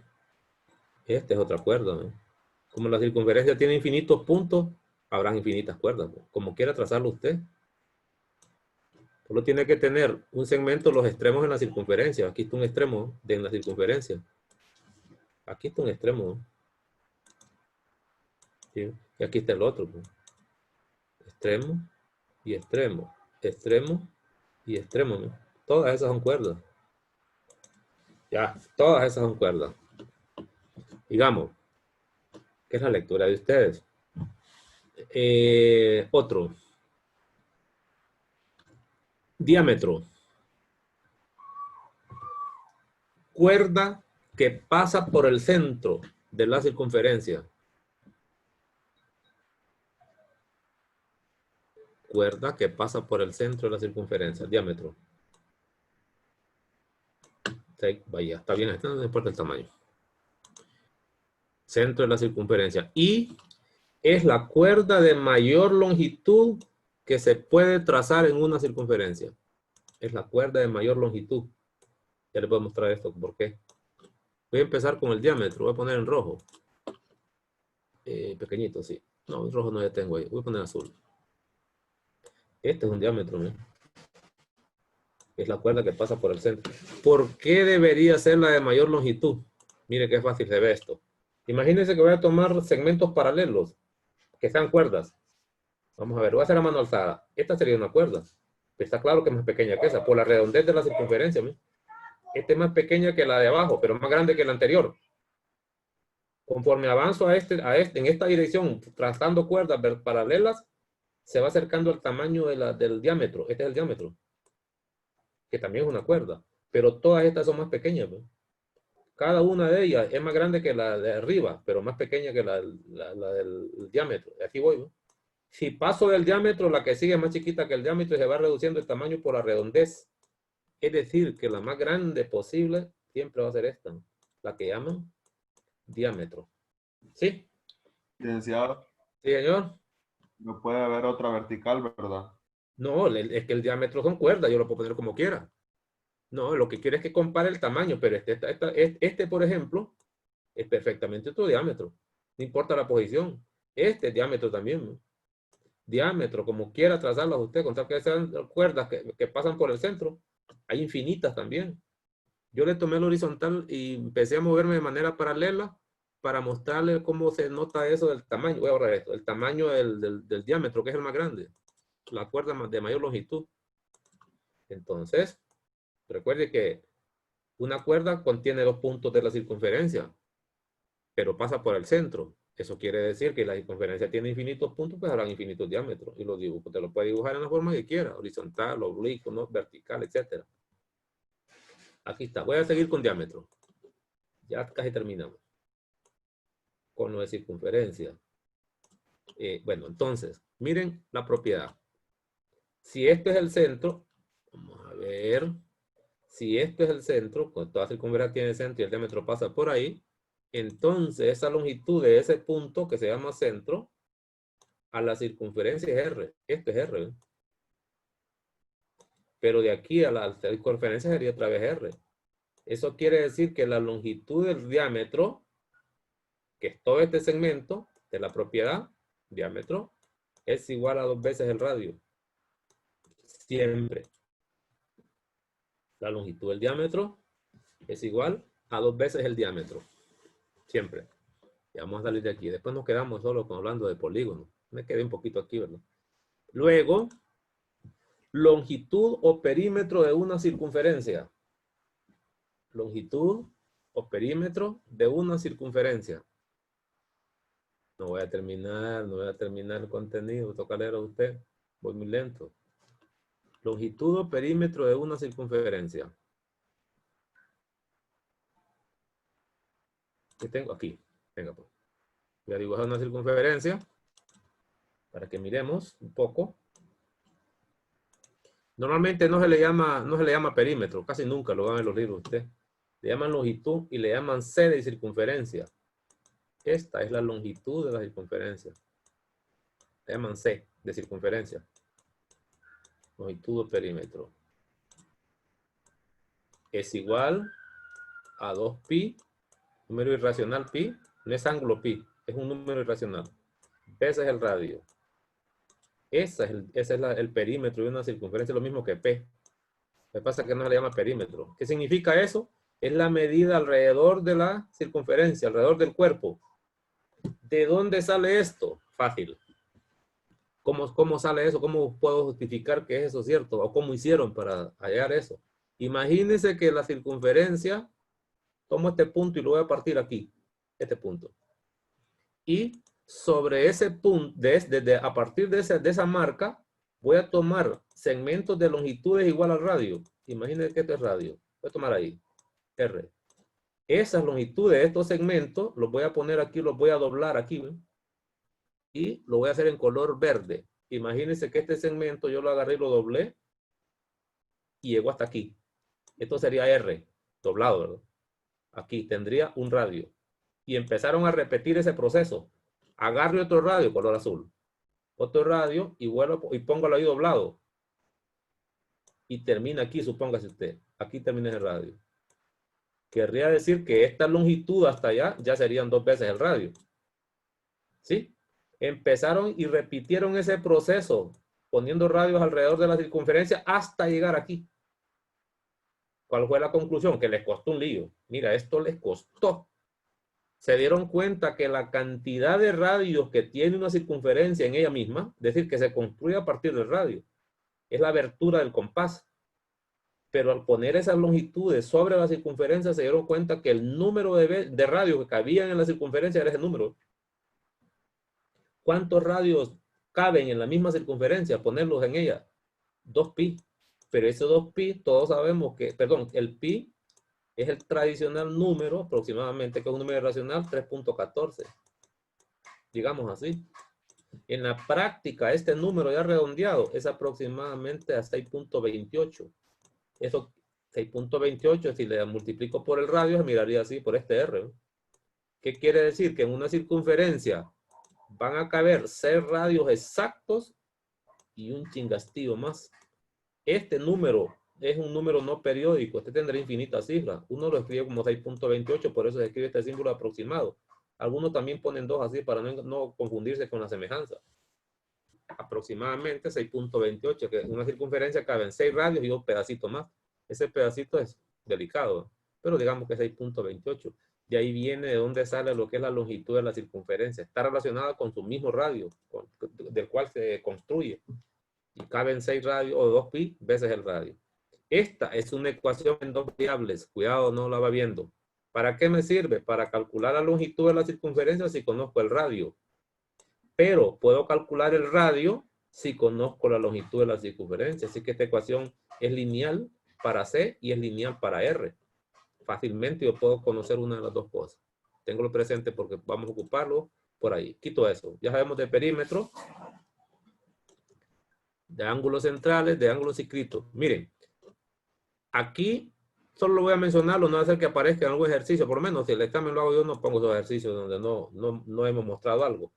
Esta es otra cuerda, ¿no? Como la circunferencia tiene infinitos puntos, habrán infinitas cuerdas, ¿no? Como quiera trazarlo usted. Solo tiene que tener un segmento, los extremos en la circunferencia. Aquí está un extremo en la circunferencia. Aquí está un extremo, ¿no? ¿Sí? Y aquí está el otro, ¿no? Extremo y extremo. Extremo y extremo, ¿no? Todas esas son cuerdas. Ya, todas esas son cuerdas. Digamos, ¿qué es la lectura de ustedes? Otro. Diámetro. Cuerda que pasa por el centro de la circunferencia. Cuerda que pasa por el centro de la circunferencia. Diámetro. Vaya, está bien, no importa el tamaño. Centro de la circunferencia. Y es la cuerda de mayor longitud que se puede trazar en una circunferencia. Es la cuerda de mayor longitud. Ya les voy a mostrar esto. ¿Por qué? Voy a empezar con el diámetro. Voy a poner en rojo. Pequeñito, sí. No, en rojo no ya tengo ahí. Voy a poner azul. Este es un diámetro, ¿no? Es la cuerda que pasa por el centro. ¿Por qué debería ser la de mayor longitud? Mire qué fácil se ve esto. Imagínense que voy a tomar segmentos paralelos, que sean cuerdas. Vamos a ver, voy a hacer a mano alzada. Esta sería una cuerda. Está claro que es más pequeña que esa, por la redondez de la circunferencia. ¿Ve? Esta es más pequeña que la de abajo, pero más grande que la anterior. Conforme avanzo en esta dirección, trazando cuerdas paralelas, se va acercando al tamaño del diámetro. Este es el diámetro, que también es una cuerda. Pero todas estas son más pequeñas. ¿Ve? Cada una de ellas es más grande que la de arriba, pero más pequeña que la del diámetro. Aquí voy. ¿Ve? Si paso del diámetro, la que sigue es más chiquita que el diámetro y se va reduciendo el tamaño por la redondez. Es decir, que la más grande posible siempre va a ser esta, ¿no? La que llaman diámetro. ¿Sí? Licenciado, ¿Sí, señor? no puede haber otra vertical, ¿verdad? No, es que el diámetro son cuerdas, yo lo puedo poner como quiera. No, lo que quiero es que compare el tamaño, pero este, por ejemplo, es perfectamente otro diámetro. No importa la posición. Este diámetro también, ¿no? Diámetro, como quiera trazarlas usted, con tal que sean cuerdas que pasan por el centro. Hay infinitas también. Yo le tomé el horizontal y empecé a moverme de manera paralela para mostrarle cómo se nota eso del tamaño. Voy a borrar esto. El tamaño del diámetro, que es el más grande. La cuerda de mayor longitud. Entonces, recuerde que una cuerda contiene 2 puntos de la circunferencia, pero pasa por el centro. Eso quiere decir que la circunferencia tiene infinitos puntos, pues habrán infinitos diámetros. Y los dibujos, te lo puede dibujar en la forma que quiera, horizontal, oblicuo, ¿no? Vertical, etc. Aquí está. Voy a seguir con diámetro. Ya casi terminamos. Con lo de circunferencia. Bueno, entonces, miren la propiedad. Si este es el centro, vamos a ver. Si esto es el centro, cuando toda circunferencia tiene centro y el diámetro pasa por ahí, entonces esa longitud de ese punto que se llama centro a la circunferencia es R. Esto es R. ¿Eh? Pero de aquí a la circunferencia sería otra vez R. Eso quiere decir que la longitud del diámetro, que es todo este segmento de la propiedad, diámetro, es igual a 2 veces el radio. Siempre. La longitud del diámetro es igual a 2 veces el diámetro. Siempre. Ya vamos a salir de aquí. Después nos quedamos solo hablando de polígono. Me quedé un poquito aquí, ¿verdad? Luego, longitud o perímetro de una circunferencia. Longitud o perímetro de una circunferencia. No voy a terminar el contenido. Toca leer a usted. Voy muy lento. Longitud o perímetro de una circunferencia. ¿Qué tengo aquí? Venga, pues. Voy a dibujar una circunferencia para que miremos un poco. Normalmente no se le llama perímetro, casi nunca lo van en los libros usted. Le llaman longitud y le llaman C de circunferencia. Esta es la longitud de la circunferencia. Le llaman C de circunferencia. Longitud o perímetro. Es igual a 2pi, número irracional pi, no es ángulo pi, es un número irracional. Veces el radio. Ese es el perímetro de una circunferencia, lo mismo que P. Lo que pasa es que no se le llama perímetro. ¿Qué significa eso? Es la medida alrededor de la circunferencia, alrededor del cuerpo. ¿De dónde sale esto? Fácil. ¿Cómo sale eso? ¿Cómo puedo justificar que es eso cierto? ¿O cómo hicieron para hallar eso? Imagínense que la circunferencia, tomo este punto y lo voy a partir aquí, este punto. Y sobre ese punto, a partir de esa marca, voy a tomar segmentos de longitudes igual al radio. Imagínense que esto es radio. Voy a tomar ahí, R. Esas longitudes de estos segmentos, los voy a poner aquí, los voy a doblar aquí, ¿ven? Y lo voy a hacer en color verde. Imagínense que este segmento yo lo agarré y lo doblé y llegó hasta aquí. Esto sería R, doblado, ¿verdad? Aquí tendría un radio. Y empezaron a repetir ese proceso. Agarre otro radio, color azul. Otro radio y vuelvo y póngalo ahí doblado. Y termina aquí, supóngase usted. Aquí termina el radio. Querría decir que esta longitud hasta allá ya serían 2 veces el radio. ¿Sí? Empezaron y repitieron ese proceso, poniendo radios alrededor de la circunferencia hasta llegar aquí. ¿Cuál fue la conclusión? Que les costó un lío. Mira, esto les costó. se dieron cuenta que la cantidad de radios que tiene una circunferencia en ella misma, es decir, que se construye a partir del radio, es la abertura del compás. Pero al poner esas longitudes sobre la circunferencia, se dieron cuenta que el número de radios que cabían en la circunferencia era ese número. ¿Cuántos radios caben en la misma circunferencia? Ponerlos en ella. 2pi. Pero ese 2pi, todos sabemos que, perdón, el pi es el tradicional número, aproximadamente, que es un número racional, 3.14. Digamos así. En la práctica, este número ya redondeado es aproximadamente a 6.28. Eso, 6.28, si le multiplico por el radio, se miraría así, por este R. ¿Qué quiere decir? Que en una circunferencia van a caber 6 radios exactos y un chingastillo más. Este número es un número no periódico. Este tendrá infinitas cifras. Uno lo escribe como 6.28, por eso se escribe este símbolo aproximado. Algunos también ponen 2 así para no confundirse con la semejanza. Aproximadamente 6.28, que en una circunferencia caben 6 radios y un pedacito más. Ese pedacito es delicado, pero digamos que 6.28. De ahí viene de dónde sale lo que es la longitud de la circunferencia. Está relacionada con su mismo radio, del cual se construye. Y caben 6 radios o 2pi veces el radio. Esta es una ecuación en 2 variables. Cuidado, no la va viendo. ¿Para qué me sirve? Para calcular la longitud de la circunferencia si conozco el radio. Pero puedo calcular el radio si conozco la longitud de la circunferencia. Así que esta ecuación es lineal para C y es lineal para R. Fácilmente yo puedo conocer una de las dos cosas. Tengo presente porque vamos a ocuparlo por ahí. Quito eso. Ya sabemos de perímetro, de ángulos centrales, de ángulos inscritos. Miren, aquí solo lo voy a mencionar, no va a hacer que aparezca en algún ejercicio. Por lo menos si el examen lo hago yo, no pongo esos ejercicios donde no hemos mostrado algo.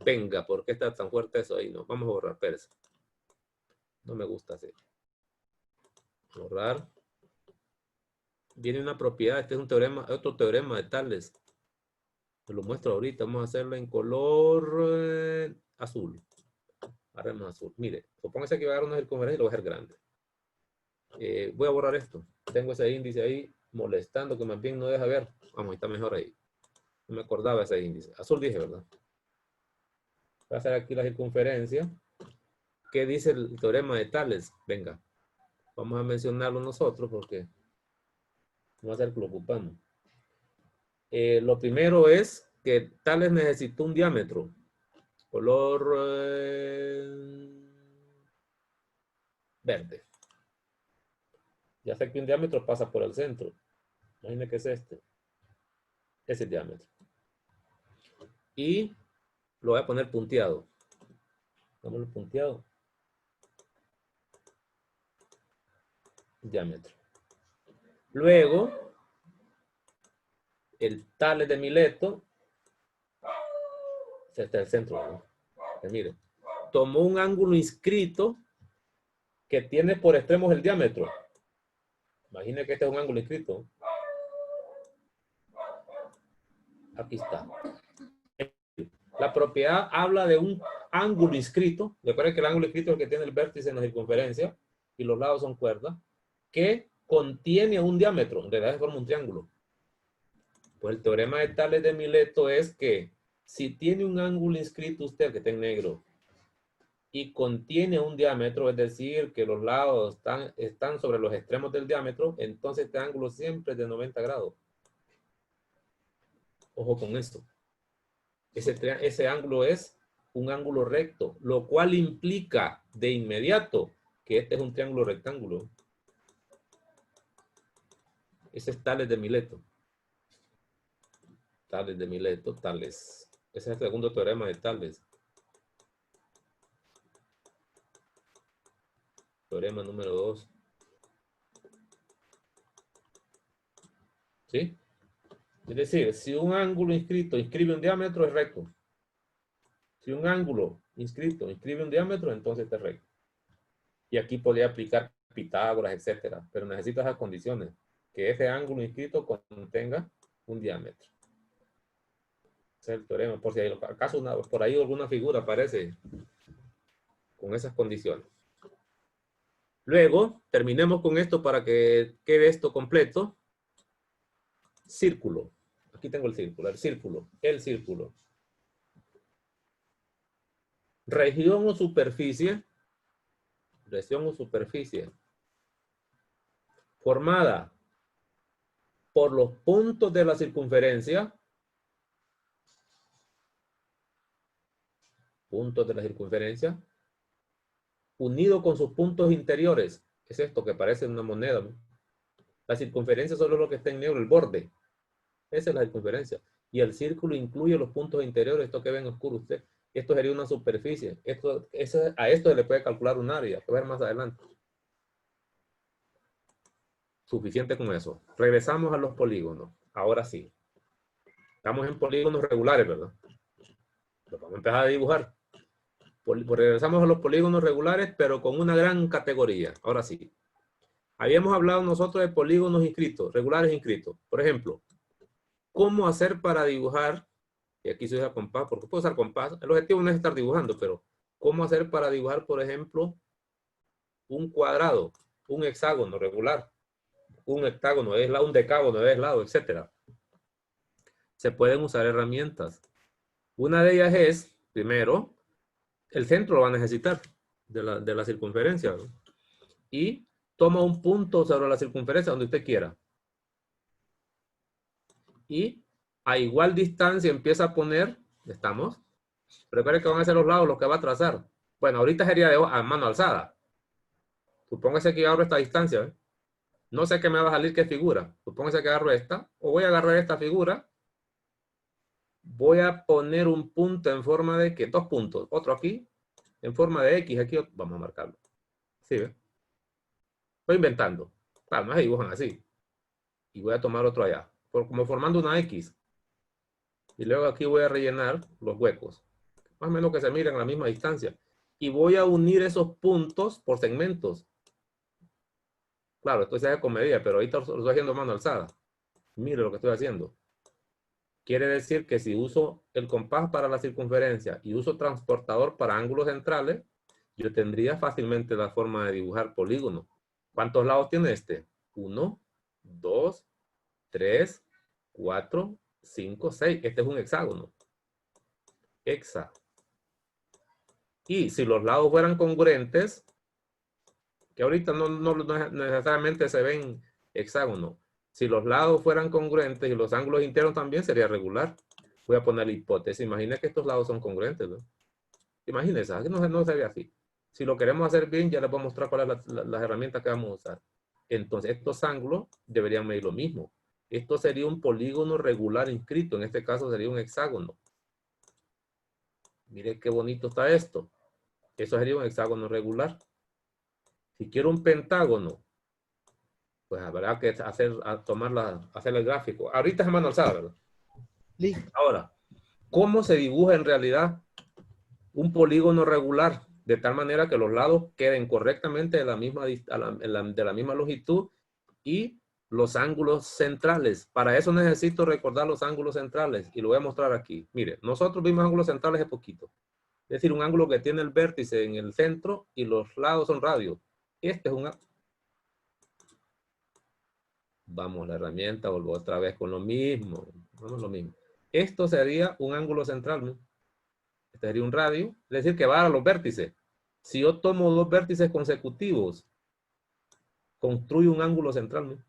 Venga, ¿por qué está tan fuerte eso ahí? No, vamos a borrar, espérense. No me gusta así. Borrar. Viene una propiedad, este es un teorema, otro teorema de Tales. Te lo muestro ahorita, vamos a hacerlo en color azul. Haremos azul. Mire, supóngase que va a dar una circunferencia y lo voy a hacer grande. Voy a borrar esto. Tengo ese índice ahí molestando que más bien no deja ver. Vamos, está mejor ahí. No me acordaba ese índice. Azul dije, ¿verdad? Voy a hacer aquí la circunferencia. ¿Qué dice el teorema de Tales? Venga, vamos a mencionarlo nosotros porque no va a ser que lo ocupamos. Lo primero es que Tales necesitó un diámetro. Color verde. Ya sé que un diámetro pasa por el centro. Imaginen que es este. Es el diámetro. Y lo voy a poner punteado. Dámoslo punteado. Diámetro. Luego, el Tales de Mileto, este es el centro, ¿no? Mire, tomó un ángulo inscrito que tiene por extremos el diámetro. Imagine que este es un ángulo inscrito. Aquí está. La propiedad habla de un ángulo inscrito. Recuerden que el ángulo inscrito es el que tiene el vértice en la circunferencia y los lados son cuerdas, que contiene un diámetro. En realidad se forma un triángulo. Pues el teorema de Tales de Mileto es que si tiene un ángulo inscrito usted que está en negro y contiene un diámetro, es decir, que los lados están sobre los extremos del diámetro, entonces este ángulo siempre es de 90 grados. Ojo con esto. Ese ángulo es un ángulo recto, lo cual implica de inmediato que este es un triángulo rectángulo. Ese es Tales de Mileto. Tales de Mileto, Tales. Ese es el segundo teorema de Tales. Teorema número 2. ¿Sí? Es decir, si un ángulo inscrito inscribe un diámetro, es recto. Si un ángulo inscrito inscribe un diámetro, entonces es recto. Y aquí podría aplicar Pitágoras, etcétera. Pero necesita esas condiciones. Que ese ángulo inscrito contenga un diámetro. Ese es el teorema. Por si hay, acaso por ahí alguna figura aparece con esas condiciones. Luego, terminemos con esto para que quede esto completo. Círculo. Aquí tengo el círculo, el círculo. Región o superficie formada por los puntos de la circunferencia, unido con sus puntos interiores. Es esto que parece una moneda, ¿no? La circunferencia solo es lo que está en negro, el borde. Esa es la circunferencia. Y el círculo incluye los puntos interiores, esto que ven oscuro usted. Esto sería una superficie. A esto se le puede calcular un área, que ver más adelante. Suficiente con eso. Regresamos a los polígonos. Ahora sí. Estamos en polígonos regulares, ¿verdad? Los vamos a empezar a dibujar. Regresamos a los polígonos regulares, pero con una gran categoría. Ahora sí. Habíamos hablado nosotros de polígonos inscritos, regulares inscritos. Por ejemplo, ¿cómo hacer para dibujar? Y aquí se usa compás, porque puedo usar compás. El objetivo no es estar dibujando, pero ¿cómo hacer para dibujar, por ejemplo, un cuadrado, un hexágono regular, un hectágono, un decágono de lado, etcétera? Se pueden usar herramientas. Una de ellas es, primero, el centro lo va a necesitar de la circunferencia, ¿no? Y toma un punto sobre la circunferencia donde usted quiera. Y a igual distancia empieza a poner, ¿estamos? Recuerde que van a ser los lados los que va a trazar. Bueno, ahorita sería a mano alzada. Supóngase que yo agarro esta distancia, ¿eh? No sé qué me va a salir, qué figura. Supóngase que agarro esta, o voy a agarrar esta figura. Voy a poner un punto en forma de, ¿qué? 2 puntos. Otro aquí, en forma de X. Aquí vamos a marcarlo. ¿Sí, ve? Estoy inventando. Claro, no se dibujan así. Y voy a tomar otro allá. Como formando una X. Y luego aquí voy a rellenar los huecos. Más o menos que se miren a la misma distancia. Y voy a unir esos puntos por segmentos. Claro, esto se hace con medida, pero ahorita lo estoy haciendo a mano alzada. Mire lo que estoy haciendo. Quiere decir que si uso el compás para la circunferencia y uso transportador para ángulos centrales, yo tendría fácilmente la forma de dibujar polígono. ¿Cuántos lados tiene este? 1, 2, 3, 4, 5, 6. Este es un hexágono. Hexa. Y si los lados fueran congruentes, que ahorita no necesariamente se ven hexágonos. Si los lados fueran congruentes y los ángulos internos también, sería regular. Voy a poner la hipótesis. Imagina que estos lados son congruentes, ¿no? Imagínense, aquí no se ve así. Si lo queremos hacer bien, ya les voy a mostrar cuáles son las herramientas que vamos a usar. Entonces, estos ángulos deberían medir lo mismo. Esto sería un polígono regular inscrito. En este caso sería un hexágono. Miren qué bonito está esto. Eso sería un hexágono regular. Si quiero un pentágono, pues habrá que hacer el gráfico. Ahorita es a mano alzada, ¿verdad? Sí. Ahora, ¿cómo se dibuja en realidad un polígono regular? De tal manera que los lados queden correctamente de la misma longitud y los ángulos centrales. Para eso necesito recordar los ángulos centrales y lo voy a mostrar aquí. Mire, nosotros vimos ángulos centrales hace poquito. Es decir, un ángulo que tiene el vértice en el centro y los lados son radios. Este es un... Vamos, la herramienta, vuelvo otra vez con lo mismo. Vamos lo mismo. Esto sería un ángulo central, ¿no? Este sería un radio, es decir, que va a los vértices. Si yo tomo 2 vértices consecutivos, construyo un ángulo central, ¿no?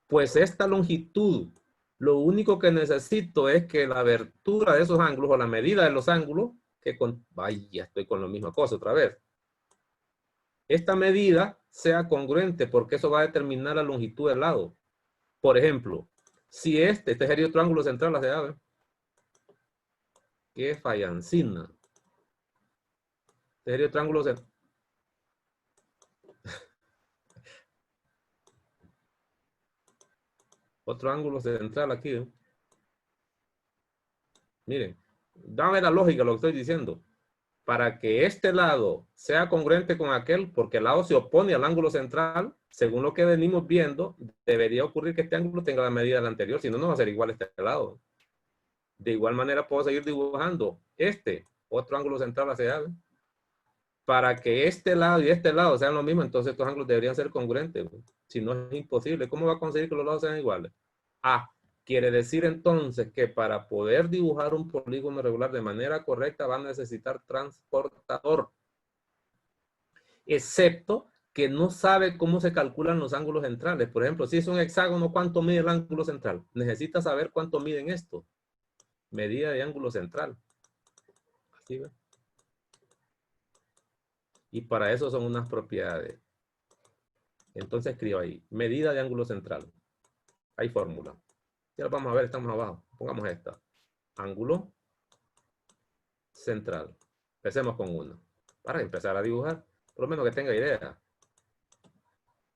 Pues esta longitud, lo único que necesito es que la abertura de esos ángulos o la medida de los ángulos, ay, ya estoy con la misma cosa otra vez. Esta medida sea congruente porque eso va a determinar la longitud del lado. Por ejemplo, si este sería otro ángulo central, la se ve. Qué fallancina. Este sería otro ángulo central. Otro ángulo central aquí, ¿eh? Miren, dame la lógica lo que estoy diciendo. Para que este lado sea congruente con aquel, porque el lado se opone al ángulo central, según lo que venimos viendo, debería ocurrir que este ángulo tenga la medida del anterior, si no, no va a ser igual este lado. De igual manera puedo seguir dibujando otro ángulo central hacia allá. Para que este lado y este lado sean lo mismo, entonces estos ángulos deberían ser congruentes. Si no, es imposible. ¿Cómo va a conseguir que los lados sean iguales? Quiere decir entonces que para poder dibujar un polígono regular de manera correcta van a necesitar transportador. Excepto que no sabe cómo se calculan los ángulos centrales. Por ejemplo, si es un hexágono, ¿cuánto mide el ángulo central? Necesita saber cuánto miden esto. Medida de ángulo central. Así ve. Y para eso son unas propiedades. Entonces escribo ahí, medida de ángulo central. Hay fórmula. Ya lo vamos a ver, estamos abajo. Pongamos esta. Ángulo central. Empecemos con uno. Para empezar a dibujar. Por lo menos que tenga idea.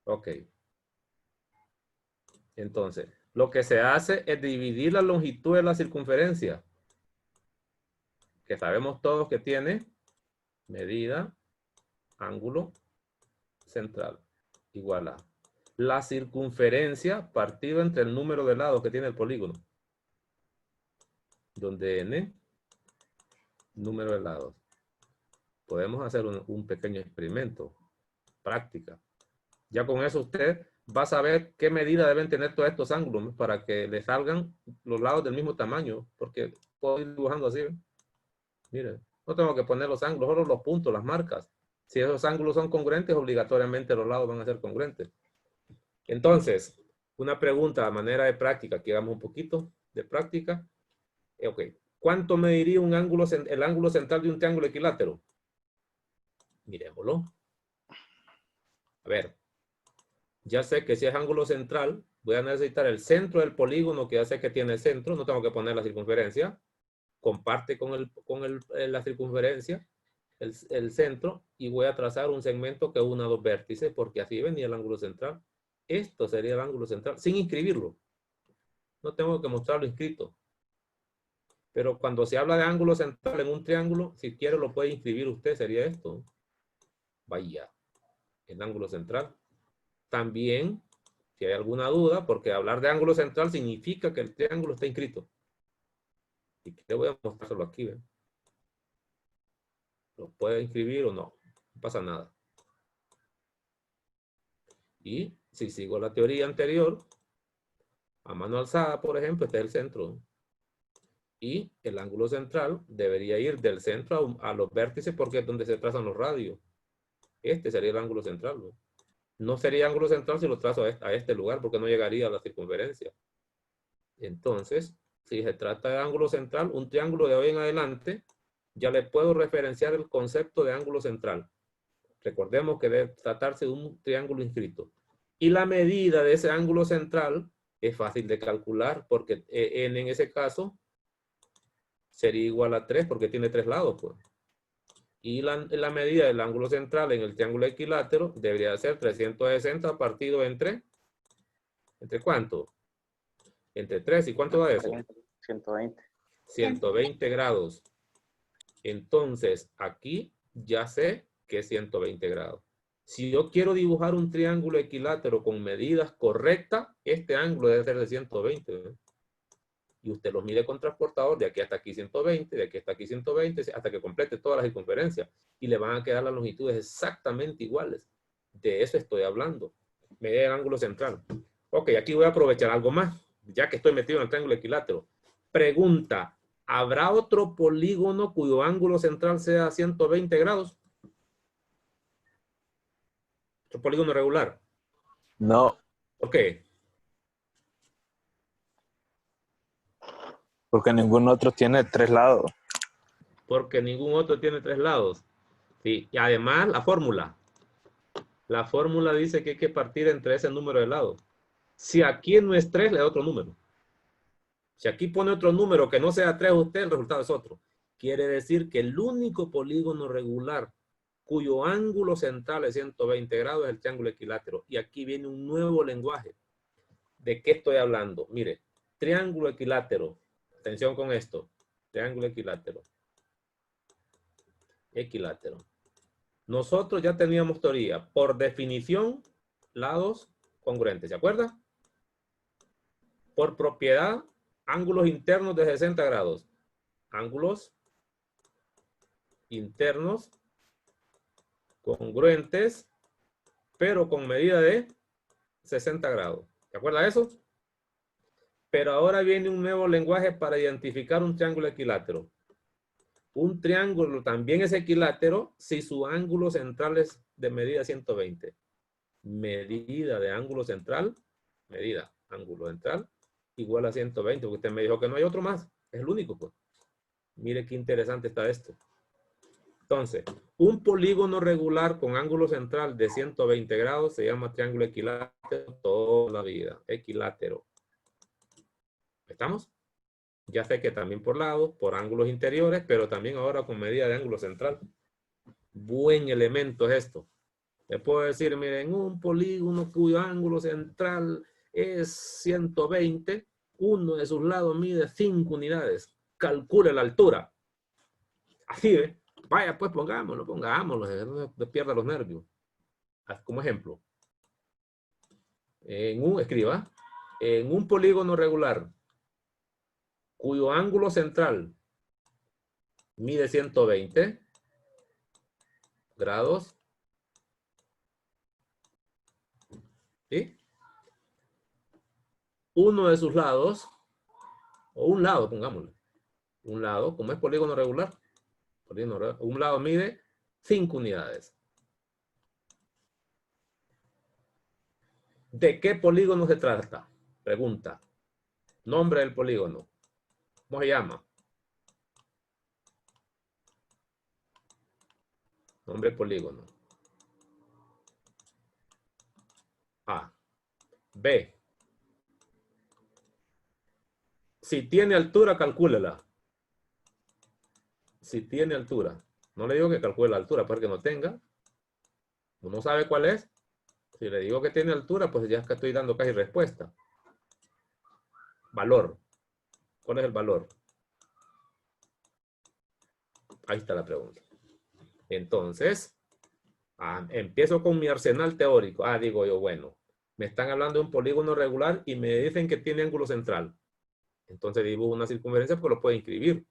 Ok. Entonces, lo que se hace es dividir la longitud de la circunferencia. Que sabemos todos que tiene medida, ángulo central. Igual a la circunferencia partido entre el número de lados que tiene el polígono. Donde n, número de lados. Podemos hacer un pequeño experimento, práctica. Ya con eso usted va a saber qué medida deben tener todos estos ángulos para que le salgan los lados del mismo tamaño, porque puedo ir dibujando así. ¿Ven? Miren, no tengo que poner los ángulos, solo los puntos, las marcas. Si esos ángulos son congruentes, obligatoriamente los lados van a ser congruentes. Entonces, una pregunta a manera de práctica, aquí hagamos un poquito de práctica. Ok, ¿cuánto mediría un ángulo, el ángulo central de un triángulo equilátero? Miremoslo. A ver, ya sé que si es ángulo central, voy a necesitar el centro del polígono, que ya sé que tiene centro, no tengo que poner la circunferencia. Comparte con la circunferencia, el centro, y voy a trazar un segmento que una dos vértices, porque así venía el ángulo central. Esto sería el ángulo central, sin inscribirlo. No tengo que mostrarlo inscrito. Pero cuando se habla de ángulo central en un triángulo, si quiere lo puede inscribir usted, sería esto. Vaya, el ángulo central. También, si hay alguna duda, porque hablar de ángulo central significa que el triángulo está inscrito. Y le voy a mostrárselo aquí, ¿ven? Lo puede inscribir o no, no pasa nada. Y si sigo la teoría anterior, a mano alzada, por ejemplo, este es el centro. Y el ángulo central debería ir del centro a los vértices porque es donde se trazan los radios. Este sería el ángulo central, ¿no? No sería ángulo central si lo trazo a este lugar porque no llegaría a la circunferencia. Entonces, si se trata de ángulo central, un triángulo de hoy en adelante, ya le puedo referenciar el concepto de ángulo central. Recordemos que debe tratarse de un triángulo inscrito. Y la medida de ese ángulo central es fácil de calcular porque n en ese caso sería igual a 3 porque tiene 3 lados, pues. Y la medida del ángulo central en el triángulo equilátero debería ser 360 partido entre ¿cuánto? Entre 3. ¿Y cuánto da eso? 120. 120 grados. Entonces, aquí ya sé que es 120 grados. Si yo quiero dibujar un triángulo equilátero con medidas correctas, este ángulo debe ser de 120. ¿eh? Y usted los mide con transportador, de aquí hasta aquí 120, de aquí hasta aquí 120, hasta que complete todas las circunferencias. Y le van a quedar las longitudes exactamente iguales. De eso estoy hablando. Medir el ángulo central. Ok, aquí voy a aprovechar algo más, ya que estoy metido en el triángulo equilátero. Pregunta, ¿habrá otro polígono cuyo ángulo central sea 120 grados? ¿Otro polígono regular? No, ¿Por qué? porque ningún otro tiene 3 lados. Porque ningún otro tiene 3 lados. Sí, y además la fórmula. La fórmula dice que hay que partir entre ese número de lados. Si aquí no es 3, le da otro número. Si aquí pone otro número que no sea 3 usted, el resultado es otro. Quiere decir que el único polígono regular cuyo ángulo central es 120 grados es el triángulo equilátero. Y aquí viene un nuevo lenguaje. ¿De qué estoy hablando? Mire, triángulo equilátero. Atención con esto. Triángulo equilátero. Equilátero. Nosotros ya teníamos teoría. Por definición, lados congruentes. ¿Se acuerda? Por propiedad, ángulos internos de 60 grados. Ángulos internos congruentes, pero con medida de 60 grados. ¿Se acuerda de eso? Pero ahora viene un nuevo lenguaje para identificar un triángulo equilátero. Un triángulo también es equilátero si su ángulo central es de medida 120. Medida de ángulo central, medida ángulo central, igual a 120, porque usted me dijo que no hay otro más. Es el único, pues. Mire qué interesante está esto. Entonces, un polígono regular con ángulo central de 120 grados se llama triángulo equilátero toda la vida. Equilátero. ¿Estamos? Ya sé que también por lados, por ángulos interiores, pero también ahora con medida de ángulo central. Buen elemento es esto. Le puedo decir, miren, un polígono cuyo ángulo central es 120, uno de sus lados mide 5 unidades. Calcule la altura. Así, ¿ve? Vaya, pues pongámoslo, no se pierda los nervios. Como ejemplo, escriba, en un polígono regular, cuyo ángulo central mide 120 grados, ¿sí? Uno de sus lados, o un lado, pongámosle, un lado, como es polígono regular, un lado mide 5 unidades. ¿De qué polígono se trata? Pregunta. Nombre del polígono. ¿Cómo se llama? Nombre polígono. A. B. Si tiene altura, calcúlela. Si tiene altura. No le digo que calcule la altura, porque no tenga. Uno sabe cuál es. Si le digo que tiene altura, pues ya es que estoy dando casi respuesta. Valor. ¿Cuál es el valor? Ahí está la pregunta. Entonces, empiezo con mi arsenal teórico. Digo yo, bueno, me están hablando de un polígono regular y me dicen que tiene ángulo central. Entonces dibujo una circunferencia porque lo puedo inscribir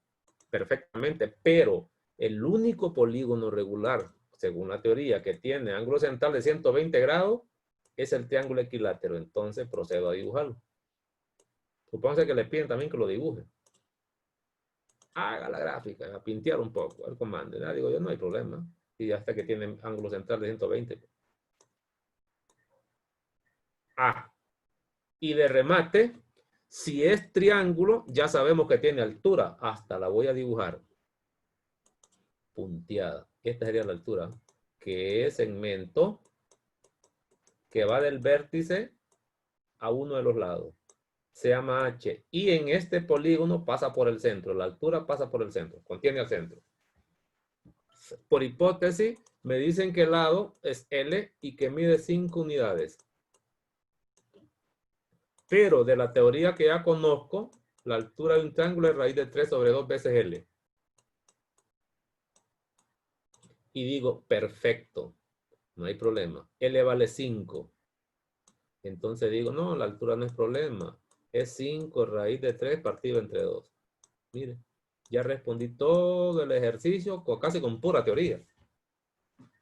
perfectamente. Pero el único polígono regular, según la teoría, que tiene ángulo central de 120 grados, es el triángulo equilátero. Entonces procedo a dibujarlo. Supóngase que le piden también que lo dibuje. Haga la gráfica, a pintear un poco, el comando. Ya digo yo, no hay problema. Y hasta que tiene ángulo central de 120. Y de remate, si es triángulo, ya sabemos que tiene altura. Hasta la voy a dibujar. Punteada. Esta sería la altura. Que es segmento que va del vértice a uno de los lados. Se llama H. Y en este polígono pasa por el centro. La altura pasa por el centro. Contiene al centro. Por hipótesis, me dicen que el lado es L y que mide 5 unidades. Pero de la teoría que ya conozco, la altura de un triángulo es raíz de 3 sobre 2 veces L. Y digo, perfecto. No hay problema. L vale 5. Entonces digo, no, la altura no es problema. Es 5 raíz de 3 partido entre 2. Mire, ya respondí todo el ejercicio casi con pura teoría.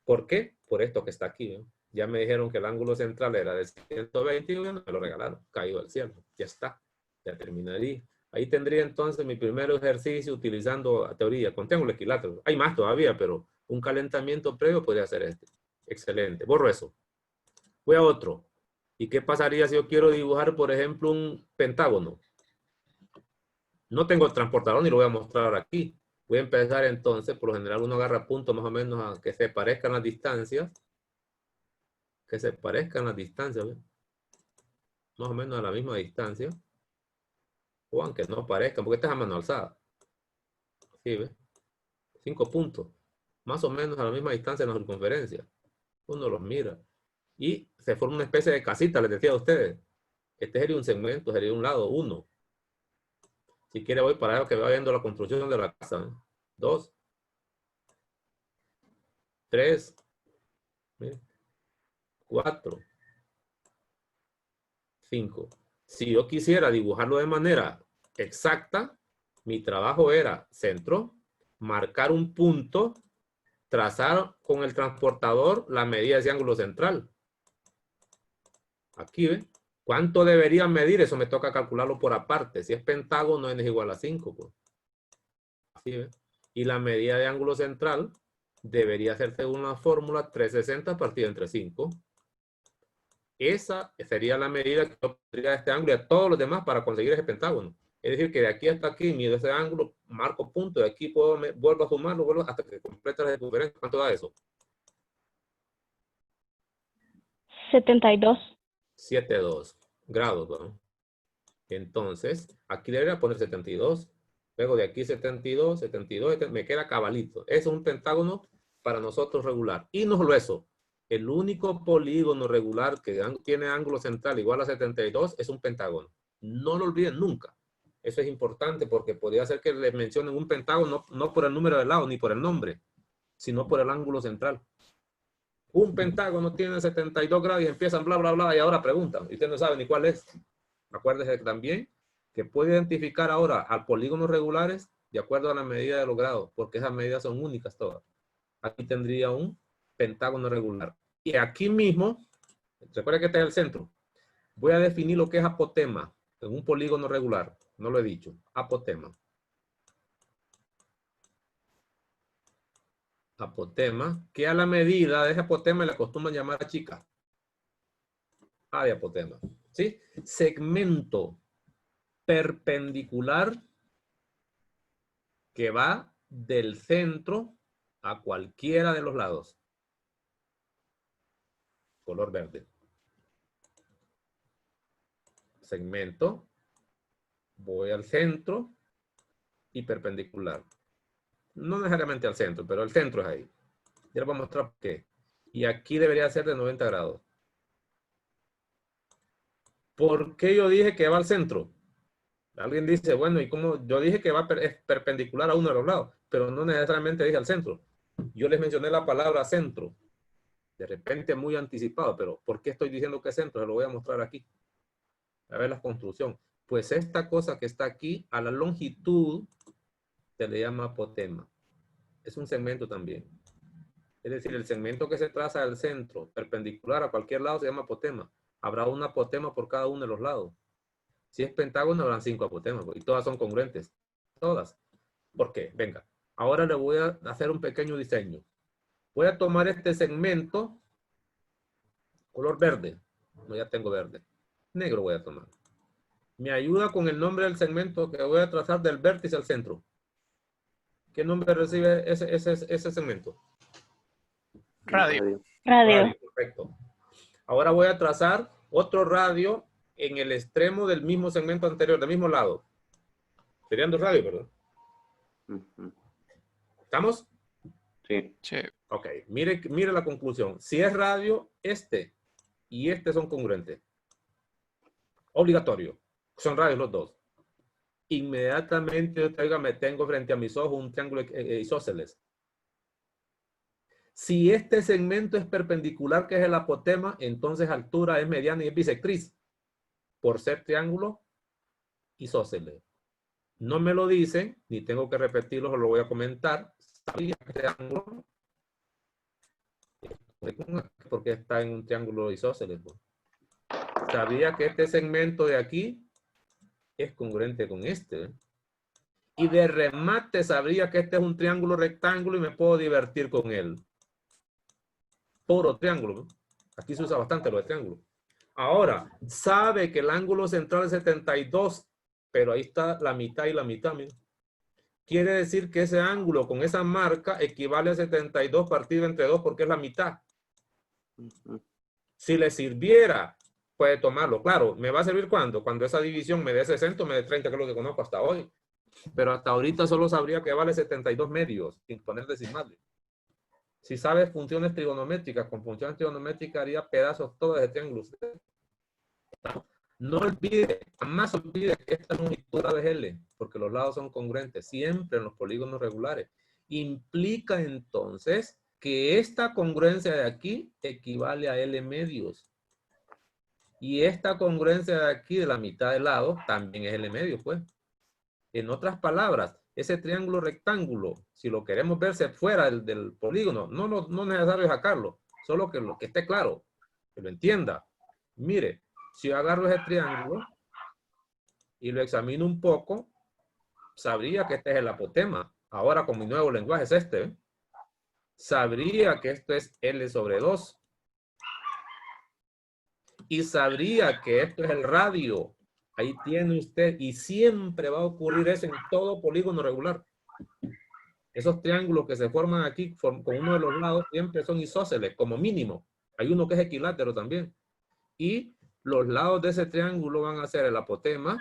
¿Por qué? Por esto que está aquí, ¿eh? Ya me dijeron que el ángulo central era de 120 y me lo regalaron. Caído al cielo. Ya está. Ya terminaría. Ahí tendría entonces mi primer ejercicio utilizando teoría con triángulo equilátero. Hay más todavía, pero un calentamiento previo podría ser este. Excelente. Borro eso. Voy a otro. ¿Y qué pasaría si yo quiero dibujar, por ejemplo, un pentágono? No tengo el transportador ni lo voy a mostrar aquí. Voy a empezar entonces, por lo general uno agarra puntos más o menos a que se parezcan las distancias. Que se parezcan las distancias, ¿ves? Más o menos a la misma distancia. O aunque no parezcan, porque esta es a mano alzada. ¿Sí, ves? 5 puntos. Más o menos a la misma distancia en la circunferencia. Uno los mira. Y se forma una especie de casita, les decía a ustedes. Este sería un segmento, sería un lado, 1. Si quiere voy para que vaya viendo la construcción de la casa. 2. 3. 4. 5. Si yo quisiera dibujarlo de manera exacta, mi trabajo era centro, marcar un punto, trazar con el transportador la medida de ese ángulo central. Aquí, ¿ven? ¿Cuánto debería medir? Eso me toca calcularlo por aparte. Si es pentágono, n es igual a 5. Pues. Así, ¿ves? Y la medida de ángulo central debería ser, según la fórmula, 360 partido entre 5. Esa sería la medida que yo pondría este ángulo y a todos los demás para conseguir ese pentágono. Es decir, que de aquí hasta aquí mido ese ángulo, marco punto, de aquí vuelvo a sumarlo, vuelvo hasta que complete la circunferencia. ¿Cuánto da eso? 72. 7,2 grados, ¿no? Entonces, aquí debería poner 72. Luego de aquí 72, 72, me queda cabalito. Eso es un pentágono para nosotros regular. Y no solo eso. El único polígono regular que tiene ángulo central igual a 72 es un pentágono. No lo olviden nunca. Eso es importante porque podría ser que les mencionen un pentágono no por el número de lado ni por el nombre, sino por el ángulo central. Un pentágono tiene 72 grados y empiezan bla, bla, bla, y ahora preguntan. Y usted no sabe ni cuál es. Acuérdese también que puede identificar ahora a polígonos regulares de acuerdo a la medida de los grados, porque esas medidas son únicas todas. Aquí tendría un pentágono regular. Y aquí mismo, recuerda que este es el centro. Voy a definir lo que es apotema en un polígono regular. No lo he dicho. Apotema. Apotema, que a la medida de ese apotema le acostumbran llamar a chica. A de apotema. ¿Sí? Segmento perpendicular que va del centro a cualquiera de los lados. Color verde. Segmento. Voy al centro y perpendicular. No necesariamente al centro, pero el centro es ahí. Ya les voy a mostrar por qué. Y aquí debería ser de 90 grados. ¿Por qué yo dije que va al centro? Alguien dice, bueno, ¿y cómo? Yo dije que es perpendicular a uno de los lados, pero no necesariamente dije al centro. Yo les mencioné la palabra centro. De repente muy anticipado, pero ¿por qué estoy diciendo que es centro? Se lo voy a mostrar aquí. A ver la construcción. Pues esta cosa que está aquí, a la longitud, se le llama apotema. Es un segmento también. Es decir, el segmento que se traza del centro, perpendicular a cualquier lado, se llama apotema. Habrá un apotema por cada uno de los lados. Si es pentágono, habrán 5 apotemas. Y todas son congruentes. Todas. ¿Por qué? Venga. Ahora le voy a hacer un pequeño diseño. Voy a tomar este segmento, color verde. No, ya tengo verde. Negro voy a tomar. Me ayuda con el nombre del segmento que voy a trazar del vértice al centro. ¿Qué nombre recibe ese segmento? Radio. Radio, perfecto. Ahora voy a trazar otro radio en el extremo del mismo segmento anterior, del mismo lado. Serían 2 radios, ¿verdad? ¿Estamos? Sí. Sí. Ok, mire la conclusión. Si es radio, este y este son congruentes. Obligatorio. Son radios los dos. Inmediatamente, me tengo frente a mis ojos un triángulo isósceles. Si este segmento es perpendicular, que es el apotema, entonces altura es mediana y es bisectriz, por ser triángulo isósceles. No me lo dicen, ni tengo que repetirlo, lo voy a comentar. ¿Sabía que este ángulo? Porque está en un triángulo isósceles. Sabía que este segmento de aquí es congruente con este. Y de remate sabría que este es un triángulo rectángulo y me puedo divertir con él. Puro triángulo. Aquí se usa bastante lo de triángulo. Ahora, sabe que el ángulo central es 72, pero ahí está la mitad y la mitad. Mira. Quiere decir que ese ángulo con esa marca equivale a 72 partido entre 2 porque es la mitad. Si le sirviera, puede tomarlo. Claro, ¿me va a servir cuándo? Cuando esa división me dé 60 o me dé 30, que es lo que conozco hasta hoy. Pero hasta ahorita solo sabría que vale 72 medios, sin poner decimales. Si sabes funciones trigonométricas, con funciones trigonométricas haría pedazos todos de triángulos. No olvide, jamás olvide que esta longitud es L, porque los lados son congruentes, siempre en los polígonos regulares. Implica entonces que esta congruencia de aquí equivale a L medios. Y esta congruencia de aquí, de la mitad del lado, también es L medios, pues. En otras palabras, ese triángulo rectángulo, si lo queremos verse fuera del polígono, no es necesario sacarlo, solo que esté claro, que lo entienda. Mire, Si yo agarro ese triángulo y lo examino un poco, sabría que este es el apotema. Ahora con mi nuevo lenguaje es este. ¿Eh? Sabría que esto es L sobre 2. Y sabría que esto es el radio. Ahí tiene usted. Y siempre va a ocurrir eso en todo polígono regular. Esos triángulos que se forman aquí con uno de los lados siempre son isósceles, como mínimo. Hay uno que es equilátero también. Y los lados de ese triángulo van a ser el apotema.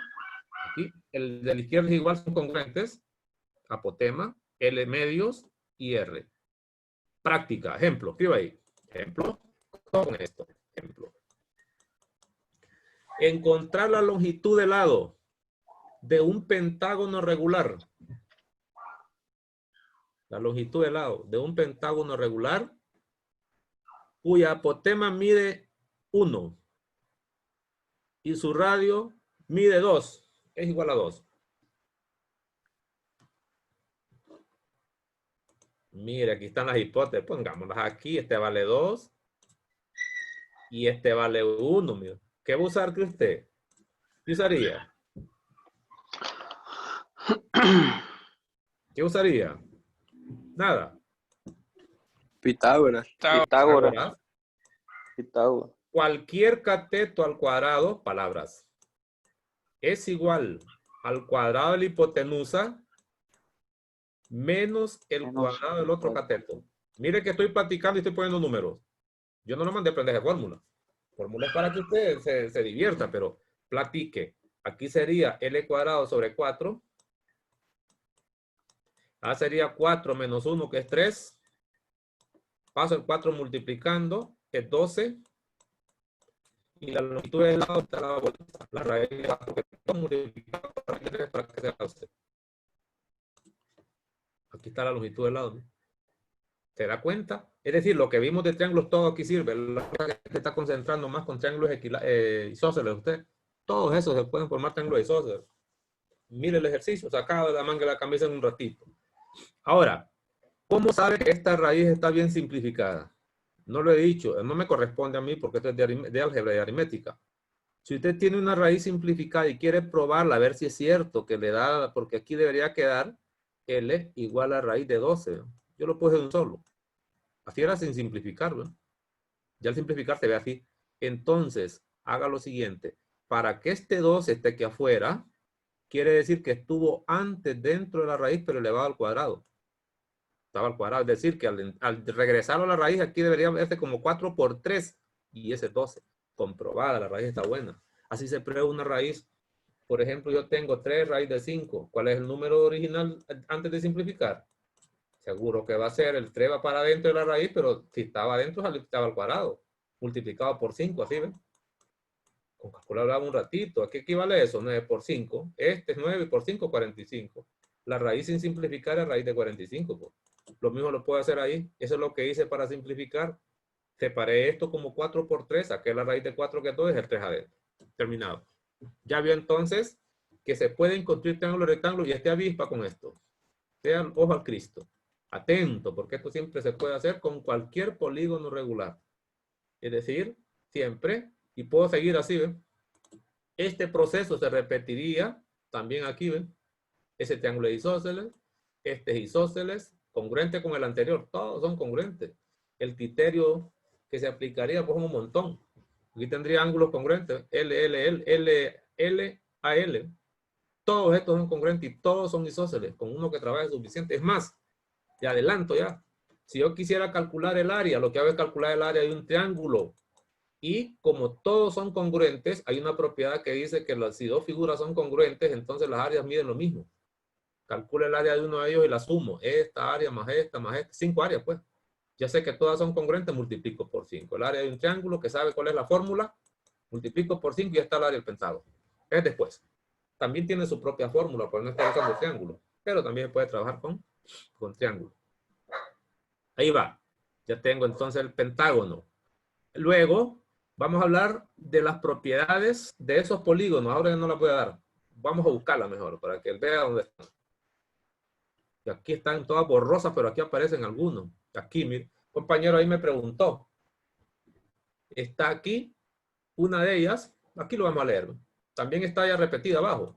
Aquí, el de la izquierda igual son congruentes. Apotema, L medios y R. Práctica, ejemplo, escriba ahí. Ejemplo, con esto. Ejemplo. Encontrar la longitud de lado de un pentágono regular. La longitud de lado de un pentágono regular cuya apotema mide 1 y su radio mide 2. Es igual a 2. Mire, aquí están las hipótesis. Pongámoslas aquí. Este vale 2 y este vale 1. Mira. ¿Qué va a usar que usted? ¿Qué usaría? ¿Qué usaría? Nada. Pitágoras. Pitágoras. Pitágoras. Cualquier cateto al cuadrado, palabras, es igual al cuadrado de la hipotenusa menos el cuadrado del otro cateto. Mire que estoy platicando y estoy poniendo números. Yo no lo mandé a aprender de fórmula. Fórmula es para que usted se divierta, pero platique. Aquí sería L cuadrado sobre 4. A sería 4 menos 1, que es 3. Paso el 4 multiplicando, es 12. Y la longitud del lado está a la vuelta. La raíz de 4 que multiplicado para que sea 12. Aquí está la longitud del lado, ¿no? ¿Se da cuenta? Es decir, lo que vimos de triángulos, todo aquí sirve. La que se está concentrando más con triángulos isósceles usted. Todos esos se pueden formar triángulos isósceles. Mire el ejercicio, sacado de la manga de la camisa en un ratito. Ahora, ¿cómo sabe que esta raíz está bien simplificada? No lo he dicho, no me corresponde a mí porque esto es de álgebra y aritmética. Si usted tiene una raíz simplificada y quiere probarla, a ver si es cierto que le da, porque aquí debería quedar L igual a raíz de 12. Yo lo puse de un solo. Así era sin simplificar, ¿no? Ya al simplificar se ve así. Entonces, haga lo siguiente. Para que este 12 esté aquí afuera, quiere decir que estuvo antes dentro de la raíz, pero elevado al cuadrado. Estaba al cuadrado. Es decir, que al regresar a la raíz, aquí debería verse como 4 por 3. Y ese 12. Comprobada, la raíz está buena. Así se prueba una raíz. Por ejemplo, yo tengo 3 raíz de 5. ¿Cuál es el número original antes de simplificar? Seguro que va a ser el 3 va para adentro de la raíz, pero si estaba adentro, estaba al cuadrado. Multiplicado por 5, así ven. Con calculadora hago un ratito. ¿A qué equivale eso? 9 por 5. Este es 9 por 5, 45. La raíz sin simplificar es raíz de 45. Pues. Lo mismo lo puedo hacer ahí. Eso es lo que hice para simplificar. Separé esto como 4 por 3. Saqué la raíz de 4 que todo es el 3 adentro. Terminado. Ya vio entonces que se pueden construir triángulos rectángulos y este avispa con esto. Sean ojo al Cristo. Atento, porque esto siempre se puede hacer con cualquier polígono regular. Es decir, siempre, y puedo seguir así, ¿ven? Este proceso se repetiría también aquí, ¿ven? Ese triángulo de isósceles, este es isósceles, congruente con el anterior, todos son congruentes. El criterio que se aplicaría, pues un montón. Aquí tendría ángulos congruentes, L, A, L. Todos estos son congruentes y todos son isósceles, con uno que trabaje suficiente. Es más, te adelanto ya. Si yo quisiera calcular el área, lo que hago es calcular el área de un triángulo. Y como todos son congruentes, hay una propiedad que dice que si dos figuras son congruentes, entonces las áreas miden lo mismo. Calculo el área de uno de ellos y la sumo. Esta área más esta, 5 áreas, pues. Ya sé que todas son congruentes, multiplico por 5. El área de un triángulo, que sabe cuál es la fórmula, multiplico por 5 y ya está el área del pensado. Es después. También tiene su propia fórmula, por no estar usando triángulo. Pero también puede trabajar con triángulo. Ahí va. Ya tengo entonces el pentágono. Luego, vamos a hablar de las propiedades de esos polígonos. Ahora ya no las voy a dar. Vamos a buscarla mejor para que él vea dónde están. Y aquí están todas borrosas, pero aquí aparecen algunos. Aquí, mi compañero ahí me preguntó. Está aquí una de ellas. Aquí lo vamos a leer. ¿No? También está ya repetida abajo.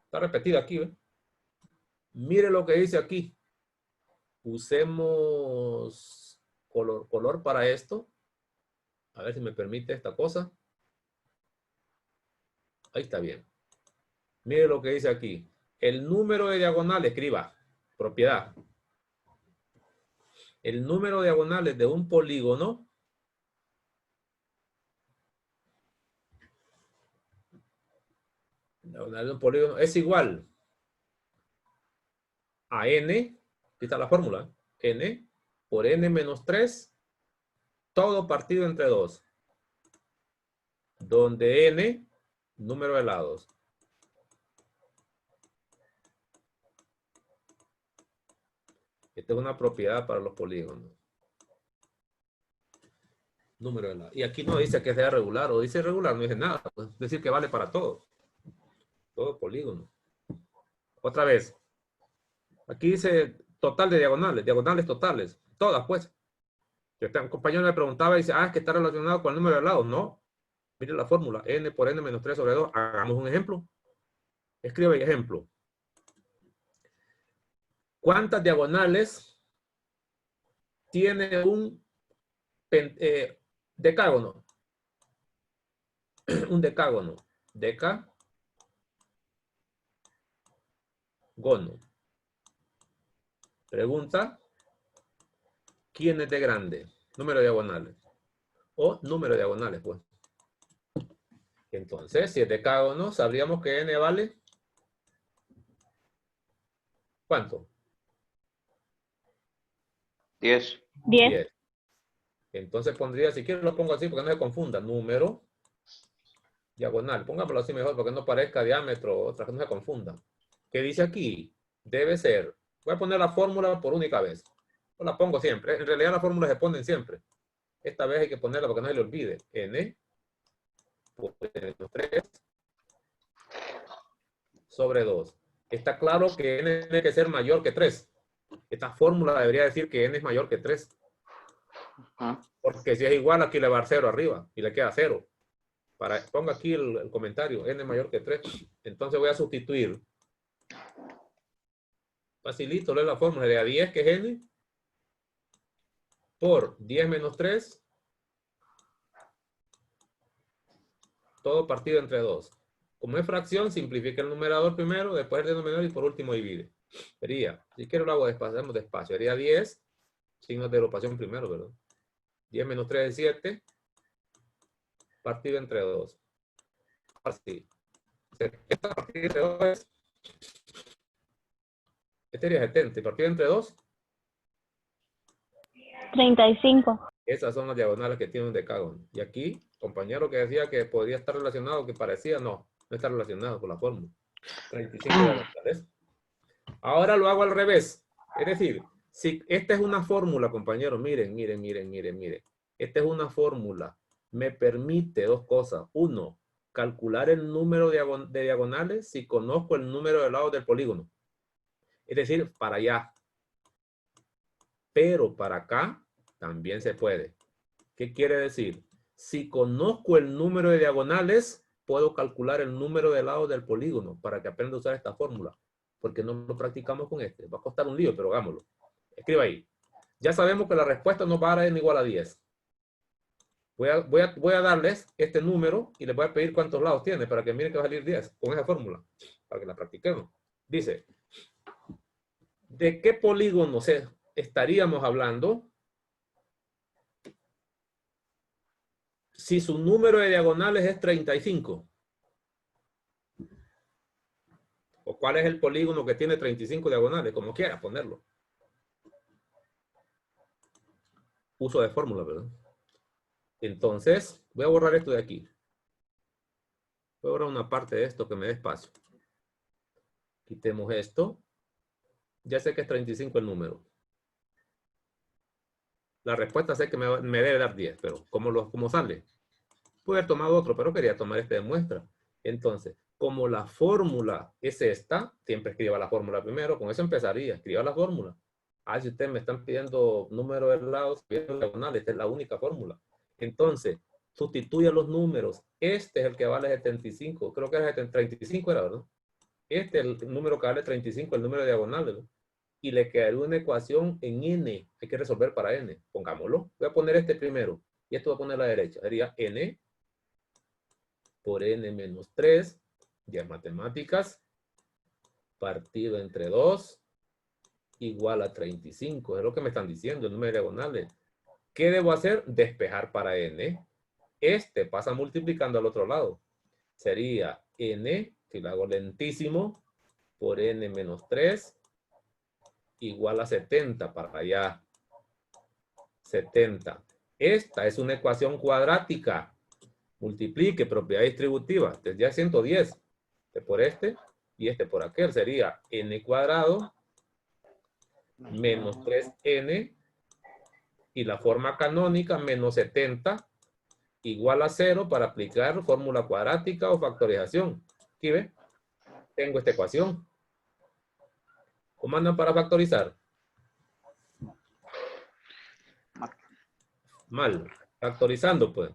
Está repetida aquí. ¿Ve? Mire lo que dice aquí. Usemos color para esto. A ver si me permite esta cosa. Ahí está bien. Mire lo que dice aquí. El número de diagonales, escriba, propiedad. El número de diagonales de un polígono diagonal de un polígono es igual a n, aquí está la fórmula, n por n menos 3, todo partido entre 2, donde n, número de lados. Esta es una propiedad para los polígonos. Número de lados. Y aquí no dice que sea regular, o dice regular, no dice nada. Es decir, que vale para todos. Todo polígono. Otra vez. Aquí dice total de diagonales, diagonales totales. Todas, pues. Un compañero me preguntaba y dice, es que está relacionado con el número de lados. No. Mire la fórmula. N por n menos 3 sobre 2. Hagamos un ejemplo. Escribe el ejemplo. ¿Cuántas diagonales tiene un decágono? Un decágono. Decágono. Pregunta. ¿Quién es de grande? Número de diagonales. O número de diagonales, pues. Entonces, si es decágono, sabríamos que n vale. ¿Cuánto? 10. 10. Entonces pondría, si quiero lo pongo así porque no se confunda, número diagonal. Póngamelo así mejor porque no parezca diámetro, otra que no se confunda. ¿Qué dice aquí? Debe ser, voy a poner la fórmula por única vez. Yo la pongo siempre. En realidad las fórmulas se ponen siempre. Esta vez hay que ponerla porque no se le olvide. N por n menos 3 sobre 2. Está claro que n tiene que ser mayor que 3. Esta fórmula debería decir que n es mayor que 3. Porque si es igual, aquí le va a dar 0 arriba y le queda 0. Ponga aquí el comentario, n es mayor que 3. Entonces voy a sustituir. Facilito, lee la fórmula. Le da 10, que es n, por 10 menos 3, todo partido entre 2. Como es fracción, simplifica el numerador primero, después el denominador y por último divide. Sería, si quiero lo hago despacio, hacemos despacio. Sería 10, signos de agrupación primero, ¿verdad? 10 menos 3 es 7, partido entre 2. Así. Esta partido entre 2 es... Este sería 70, partido entre 2. 35. Esas son las diagonales que tiene un decágono. Y aquí, compañero que decía que podría estar relacionado, que parecía, no está relacionado con la fórmula. 35 diagonales. Ahora lo hago al revés. Es decir, si esta es una fórmula, compañeros, miren. Esta es una fórmula. Me permite dos cosas. Uno, calcular el número de diagonales si conozco el número de lados del polígono. Es decir, para allá. Pero para acá también se puede. ¿Qué quiere decir? Si conozco el número de diagonales, puedo calcular el número de lados del polígono para que aprenda a usar esta fórmula. Porque no lo practicamos con este. Va a costar un lío, pero hagámoslo. Escriba ahí. Ya sabemos que la respuesta nos va a dar n igual a 10. Voy a darles este número y les voy a pedir cuántos lados tiene para que miren que va a salir 10 con esa fórmula. Para que la practiquemos. Dice, ¿de qué polígono estaríamos hablando si su número de diagonales es 35? ¿O cuál es el polígono que tiene 35 diagonales? Como quiera ponerlo. Uso de fórmula, ¿verdad? Entonces, voy a borrar esto de aquí. Voy a borrar una parte de esto que me dé espacio. Quitemos esto. Ya sé que es 35 el número. La respuesta sé que me debe dar 10, pero ¿cómo sale? Pude haber tomado otro, pero quería tomar este de muestra. Entonces, como la fórmula es esta, siempre escriba la fórmula primero, con eso empezaría, escriba la fórmula. Si ustedes me están pidiendo número de lados, diagonales, esta es la única fórmula. Entonces, sustituya los números. Este es el que vale 75. Creo que era 35 era, ¿verdad? Este es el número que vale 35, el número diagonal, ¿verdad? Y le quedaría una ecuación en n. Hay que resolver para n. Pongámoslo. Voy a poner este primero. Y esto voy a poner a la derecha. Sería n por n menos 3. Ya matemáticas. Partido entre 2. Igual a 35. Es lo que me están diciendo, el número de diagonales. ¿Qué debo hacer? Despejar para n. Este pasa multiplicando al otro lado. Sería n, si lo hago lentísimo, por n menos 3, igual a 70 para allá. 70. Esta es una ecuación cuadrática. Multiplique propiedad distributiva. Desde 110. Este por este y este por aquel. Sería n cuadrado menos 3n y la forma canónica menos 70 igual a 0 para aplicar fórmula cuadrática o factorización. Aquí ve, tengo esta ecuación. ¿Cómo andan para factorizar? Mal. Factorizando, pues.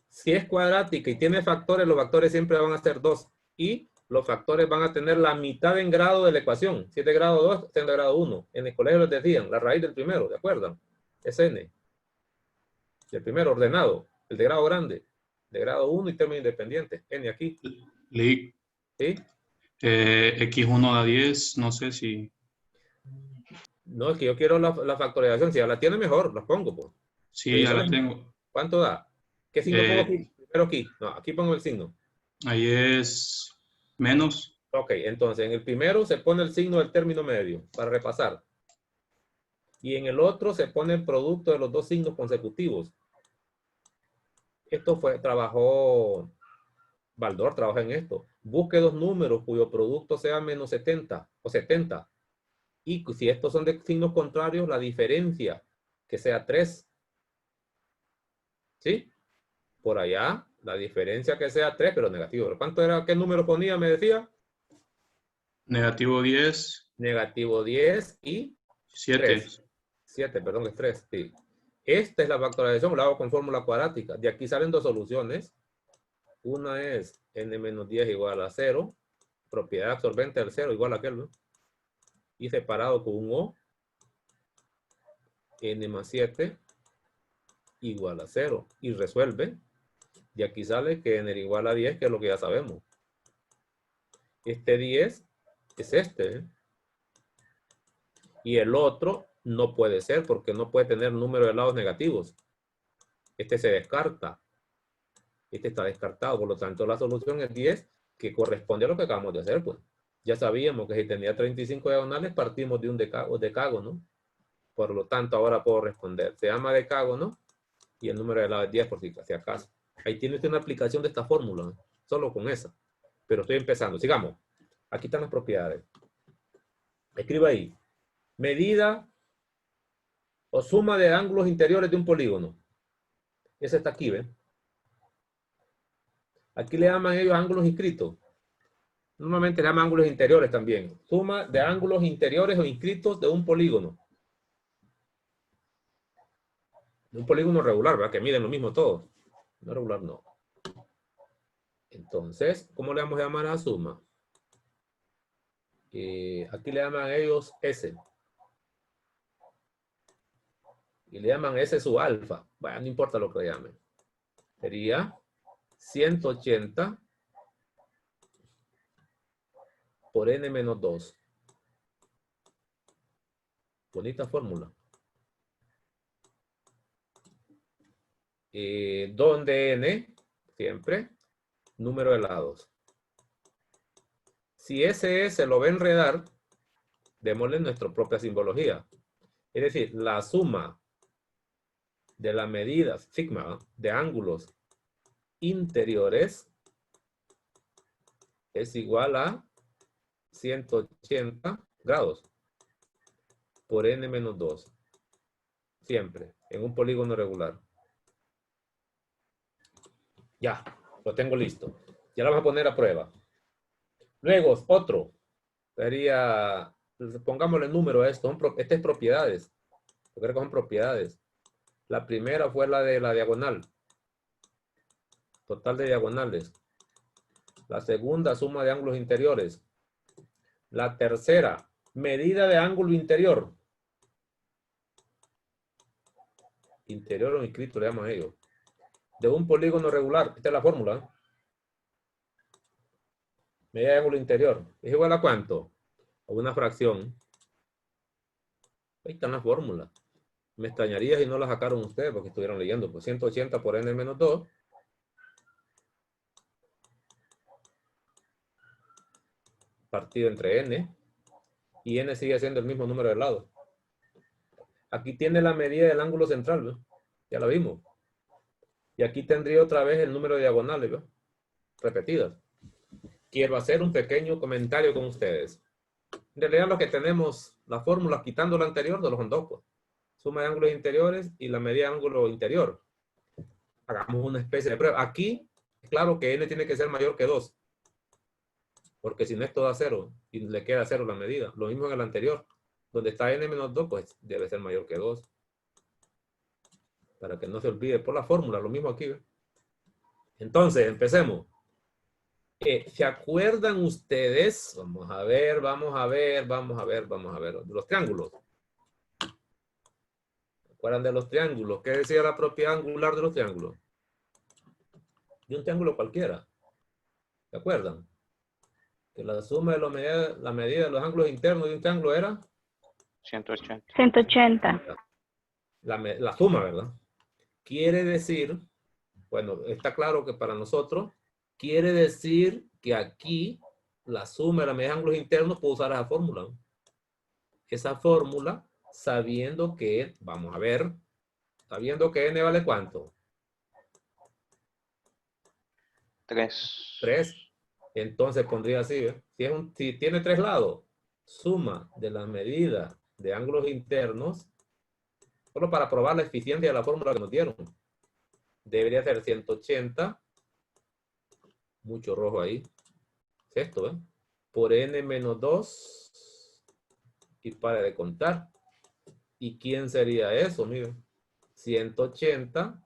Si es cuadrática y tiene factores, los factores siempre van a ser 2. Y los factores van a tener la mitad en grado de la ecuación. Si es de grado 2, es de grado 1. En el colegio les decían la raíz del primero, ¿de acuerdo? Es n. El primero ordenado. El de grado grande. De grado 1 y término independiente. N aquí. Leí. ¿Sí? X1 a 10, no sé si... No, es que yo quiero la factorización. Si ya la tiene mejor, la pongo, pues. Sí, ya la tengo. ¿Cuánto da? ¿Qué signo pongo aquí? Primero aquí. No, aquí pongo el signo. Ahí es menos. Ok, entonces en el primero se pone el signo del término medio para repasar. Y en el otro se pone el producto de los dos signos consecutivos. Esto trabajó Baldor, trabaja en esto. Busque dos números cuyo producto sea menos 70 o 70. Y si estos son de signos contrarios, la diferencia que sea 3. ¿Sí? Por allá, la diferencia que sea 3, pero negativo. ¿Pero cuánto era? ¿Qué número ponía? Me decía. Negativo 10. Negativo 10 y 7. 7, perdón, es 3. Sí. Esta es la factorización, la hago con fórmula cuadrática. De aquí salen dos soluciones. Una es n menos 10 igual a 0. Propiedad absorbente del 0 igual a aquel, ¿no? Y separado con un O. N más 7 igual a 0. Y resuelve. Y aquí sale que n era igual a 10, que es lo que ya sabemos. Este 10 es este, ¿eh? Y el otro no puede ser porque no puede tener número de lados negativos. Este se descarta. Este está descartado. Por lo tanto, la solución es 10, que corresponde a lo que acabamos de hacer, pues. Ya sabíamos que si tenía 35 diagonales, partimos de un decágono. Por lo tanto, ahora puedo responder. Se llama decágono y el número de lados es 10 por si acaso. Ahí tiene usted una aplicación de esta fórmula, ¿eh? Solo con esa. Pero estoy empezando. Sigamos. Aquí están las propiedades. Escriba ahí. Medida o suma de ángulos interiores de un polígono. Ese está aquí, ¿ven? Aquí le llaman ellos ángulos inscritos. Normalmente le llaman ángulos interiores también. Suma de ángulos interiores o inscritos de un polígono. De un polígono regular, ¿verdad? Que miden lo mismo todos. No regular, no. Entonces, ¿cómo le vamos a llamar a la suma? Aquí le llaman a ellos S. Y le llaman S su alfa. Bueno, no importa lo que le llamen. Sería 180 por n menos 2. Bonita fórmula. Donde n, siempre, número de lados. Si ese S lo va a enredar, démosle nuestra propia simbología. Es decir, la suma de la medida sigma de ángulos interiores es igual a 180 grados por n menos 2. Siempre, en un polígono regular. Ya, lo tengo listo. Ya lo vamos a poner a prueba. Luego, otro. Sería, pongámosle número a esto. Este es propiedades. Yo creo que son propiedades. La primera fue la de la diagonal. Total de diagonales. La segunda, suma de ángulos interiores. La tercera, medida de ángulo interior. Interior o inscrito le llaman ellos. De un polígono regular. Esta es la fórmula. ¿Eh? Medida de ángulo interior. ¿Es igual a cuánto? A una fracción. Ahí está la fórmula. Me extrañaría si no la sacaron ustedes porque estuvieron leyendo. Pues 180 por n menos 2. Partido entre n. Y n sigue siendo el mismo número de lados. Aquí tiene la medida del ángulo central. ¿Ve? Ya la vimos. Y aquí tendría otra vez el número de diagonales. ¿Ve? Repetidas. Quiero hacer un pequeño comentario con ustedes. En realidad lo que tenemos, las fórmulas quitando lo anterior de los dos. Pues. Suma de ángulos interiores y la medida de ángulo interior. Hagamos una especie de prueba. Aquí, claro que n tiene que ser mayor que 2. Porque si no esto da 0 y le queda 0 la medida. Lo mismo en el anterior. Donde está n menos 2, pues debe ser mayor que 2. Para que no se olvide por la fórmula. Lo mismo aquí. ¿Ve? Entonces, empecemos. ¿Se acuerdan ustedes? Vamos a ver. De los triángulos. ¿Se acuerdan de los triángulos? ¿Qué decía la propiedad angular de los triángulos? De un triángulo cualquiera. ¿Se acuerdan? Que la suma de la medida de los ángulos internos de un triángulo era 180. 180. la suma, ¿verdad? Quiere decir, bueno, está claro que para nosotros, quiere decir que aquí la suma de la medida de ángulos internos puedo usar esa fórmula. ¿No? Esa fórmula, sabiendo que, vamos a ver, sabiendo que n vale ¿cuánto? 3. 3. Entonces pondría así, ¿eh? Si tiene 3 lados, suma de la medida de ángulos internos, solo para probar la eficiencia de la fórmula que nos dieron, debería ser 180, mucho rojo ahí, es esto, ¿eh? Por n menos 2, y para de contar. ¿Y quién sería eso? Miren, 180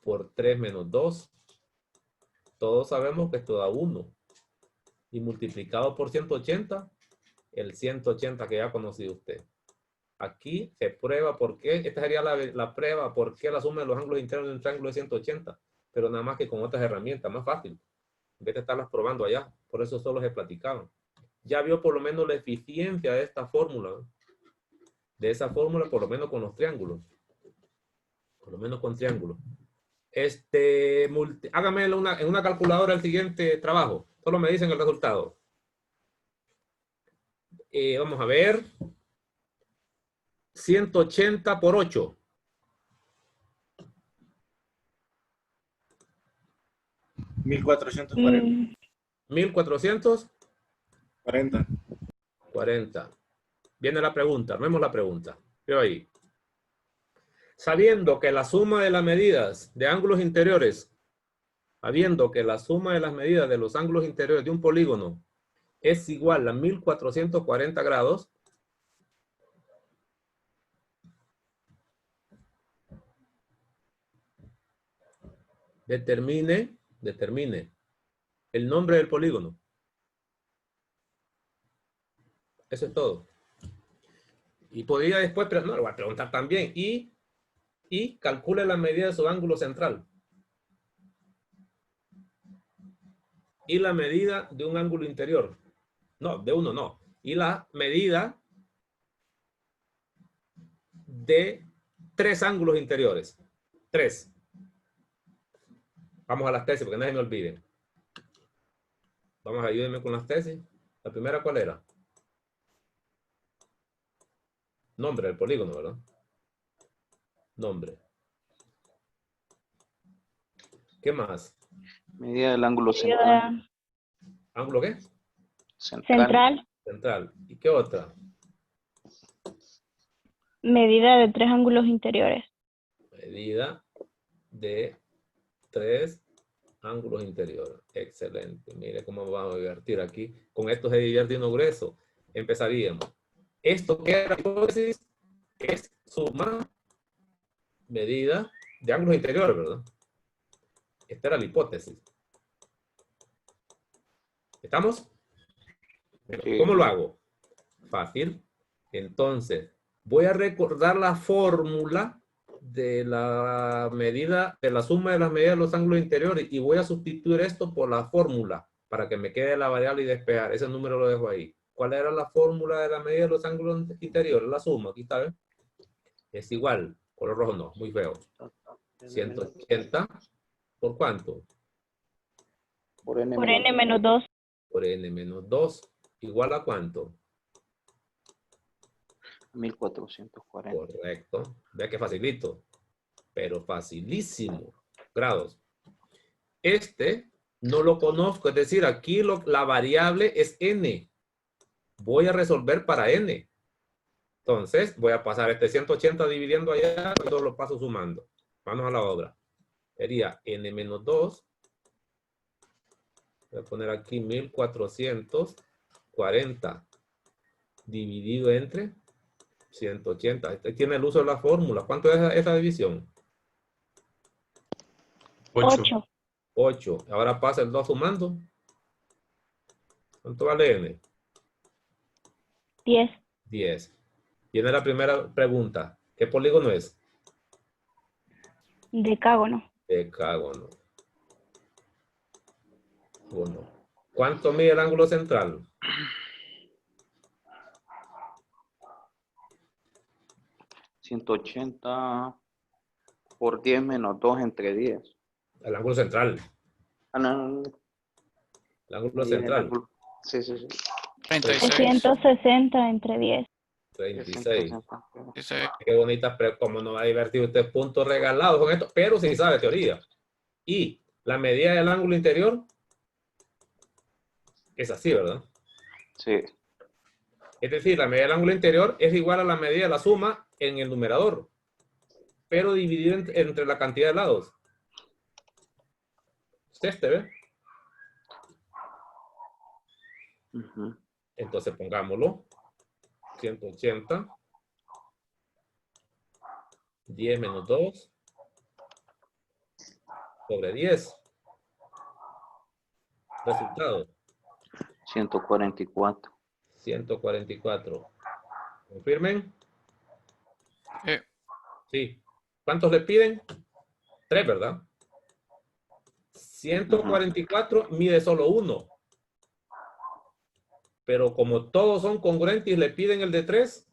por 3 menos 2. Todos sabemos que esto da 1. Y multiplicado por 180, el 180 que ya ha conocido usted. Aquí se prueba por qué. Esta sería la prueba por qué la suma de los ángulos internos de un triángulo es 180. Pero nada más que con otras herramientas, más fácil. En vez de estarlas probando allá. Por eso solo se platicaban. Ya vio por lo menos la eficiencia de esta fórmula. De esa fórmula, por lo menos con los triángulos. Por lo menos con triángulos. Hágame en una calculadora el siguiente trabajo. Solo me dicen el resultado. Vamos a ver. 180 por 8. 1440. 1440. Viene la pregunta. Armemos la pregunta. Veo ahí. Sabiendo que la suma de las medidas de ángulos interiores, sabiendo que la suma de las medidas de los ángulos interiores de un polígono es igual a 1440 grados, determine el nombre del polígono. Eso es todo. Y podría después, pero no, lo voy a preguntar también. Y calcule la medida de su ángulo central. Y la medida de un ángulo interior. No, de uno no. Y la medida de 3 ángulos interiores. 3. Vamos a las tesis, porque nadie me olvide. Vamos, ayúdenme con las tesis. La primera, ¿cuál era? Nombre del polígono, ¿verdad? Nombre. ¿Qué más? Medida del ángulo central. ¿Ángulo qué? Central. Central. ¿Y qué otra? Medida de 3 ángulos interiores. Medida de 3 ángulos interiores. Excelente. Mire cómo vamos a divertir aquí. Con esto se divierte uno grueso. Empezaríamos. Esto que era hipótesis es suma, medida de ángulos interiores, ¿verdad? Esta era la hipótesis. ¿Estamos? Sí. ¿Cómo lo hago? Fácil. Entonces, voy a recordar la fórmula de la medida, de la suma de las medidas de los ángulos interiores y voy a sustituir esto por la fórmula para que me quede la variable y despejar. Ese número lo dejo ahí. ¿Cuál era la fórmula de la medida de los ángulos interiores? La suma, aquí está, ¿ves? Es igual. Color rojo no, muy feo. 180. ¿Por cuánto? Por n Por menos n menos 2. Por n menos 2. ¿Igual a cuánto? 1440. Correcto. Vea que facilito. Pero facilísimo. Grados. Este no lo conozco. Es decir, aquí la variable es n. Voy a resolver para n. Entonces, voy a pasar este 180 dividiendo allá, y todo lo paso sumando. Vamos a la obra. Sería n menos 2. Voy a poner aquí 1440 dividido entre 180. Este tiene el uso de la fórmula. ¿Cuánto es esa división? 8. 8. 8. Ahora pasa el 2 sumando. ¿Cuánto vale n? 10. 10. Viene la primera pregunta. ¿Qué polígono es? Decágono. Decágono. 1. ¿Cuánto mide el ángulo central? 180 por 10 menos 2 entre 10. El ángulo central. Ah, no. El ángulo Sí, el central. ángulo. Sí, sí, sí. 36. 360 entre 10. 36. 160. Dice, Qué bonitas, pero como no va a divertir usted puntos regalados con esto, pero sí sabe teoría. Y la medida del ángulo interior es así, ¿verdad? Sí. Es decir, la medida del ángulo interior es igual a la medida de la suma en el numerador, pero dividido entre la cantidad de lados. Es este, ¿ve? Ujú. Entonces pongámoslo. 180. 10 menos 2. Sobre 10. Resultado. 144. 144. ¿Confirmen? eh, Sí. ¿Cuántos le piden? 3, ¿verdad? 144 mide solo 1. Pero como todos son congruentes y le piden el de 3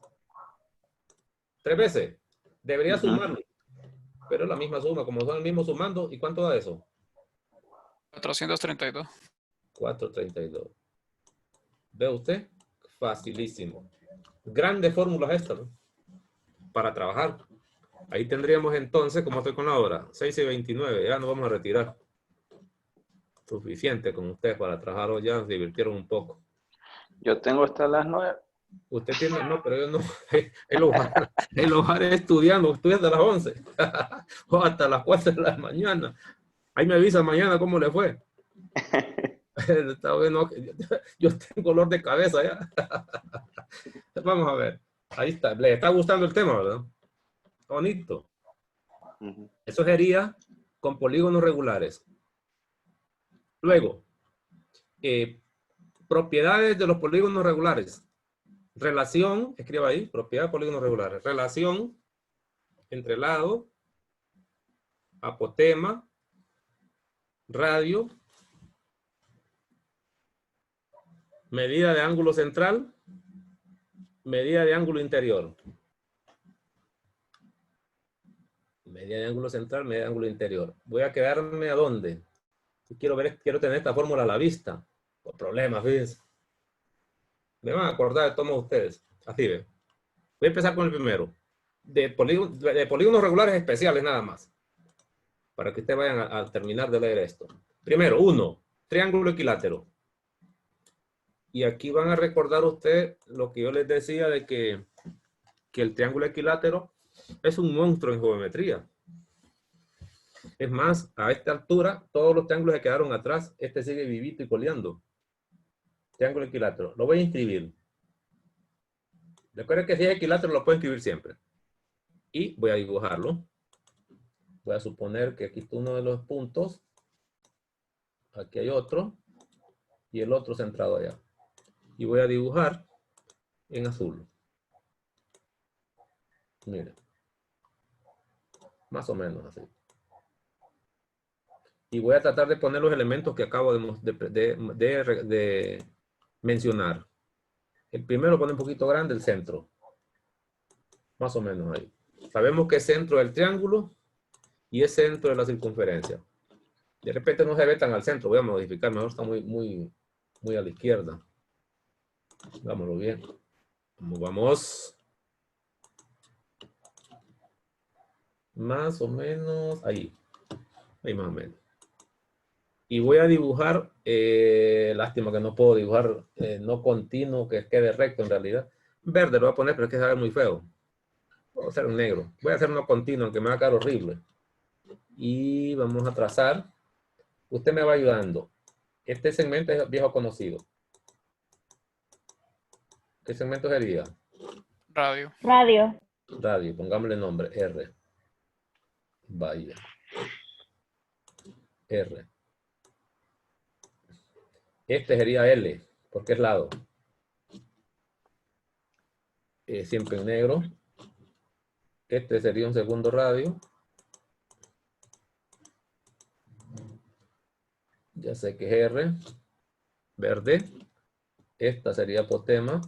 veces, debería Ujú. sumarlo. Pero es la misma suma, como son el mismo sumando. ¿Y cuánto da eso? 432. 432. ¿Ve usted? Facilísimo. Grandes fórmulas estas, ¿no? Para trabajar. Ahí tendríamos entonces, como estoy con la hora, 6 y 29. Ya nos vamos a retirar. Suficiente con ustedes para trabajar hoy. Ya nos divirtieron un poco. Yo tengo hasta las 9. Usted tiene, no, pero yo no. El hogar estudiando hasta las 11. O hasta las 4 de la mañana. Ahí me avisa mañana cómo le fue. Está bueno. Yo tengo dolor de cabeza ya. Vamos a ver. Ahí está. Le está gustando el tema, ¿verdad? Bonito. Ujú. Eso sería con polígonos regulares. Luego, propiedades de los polígonos regulares. Relación, escriba ahí, propiedad de polígonos regulares. Relación entre lado, apotema, radio, medida de ángulo central, medida de ángulo interior. Medida de ángulo central, medida de ángulo interior. Voy a quedarme a dónde. Quiero tener esta fórmula a la vista. Por problemas, fíjense. Me van a acordar de todos ustedes. Así ve. Voy a empezar con el primero. De polígonos regulares especiales nada más. Para que ustedes vayan a terminar de leer esto. Primero, 1. Triángulo equilátero. Y aquí van a recordar ustedes lo que yo les decía de que el triángulo equilátero es un monstruo en geometría. Es más, a esta altura, todos los triángulos se quedaron atrás. Este sigue vivito y coleando. Triángulo equilátero. Lo voy a inscribir. Recuerden que si es equilátero lo puedo escribir siempre. Y voy a dibujarlo. Voy a suponer que aquí está uno de los puntos. Aquí hay otro. Y el otro centrado allá. Y voy a dibujar en azul. Mira. Más o menos así. Y voy a tratar de poner los elementos que acabo de mencionar. El primero lo pone un poquito grande, el centro. Más o menos ahí. Sabemos que es centro del triángulo y es centro de la circunferencia. De repente no se ve tan al centro. Voy a modificar. Mejor está muy a la izquierda. Vámonos bien. Vamos. Más o menos ahí. Ahí más o menos. Y voy a dibujar, lástima que no puedo dibujar no continuo, que quede recto en realidad. Verde lo voy a poner, pero es que se ve muy feo. Voy a hacer un negro. Voy a hacer uno continuo, aunque me va a quedar horrible. Y vamos a trazar. Usted me va ayudando. Este segmento es viejo conocido. ¿Qué segmento sería? Radio. Radio. Radio, pongámosle nombre, R. Vaya. R. Este sería L, porque es lado. Siempre en negro. Este sería un segundo radio. Ya sé que es R. Verde. Esta sería apotema.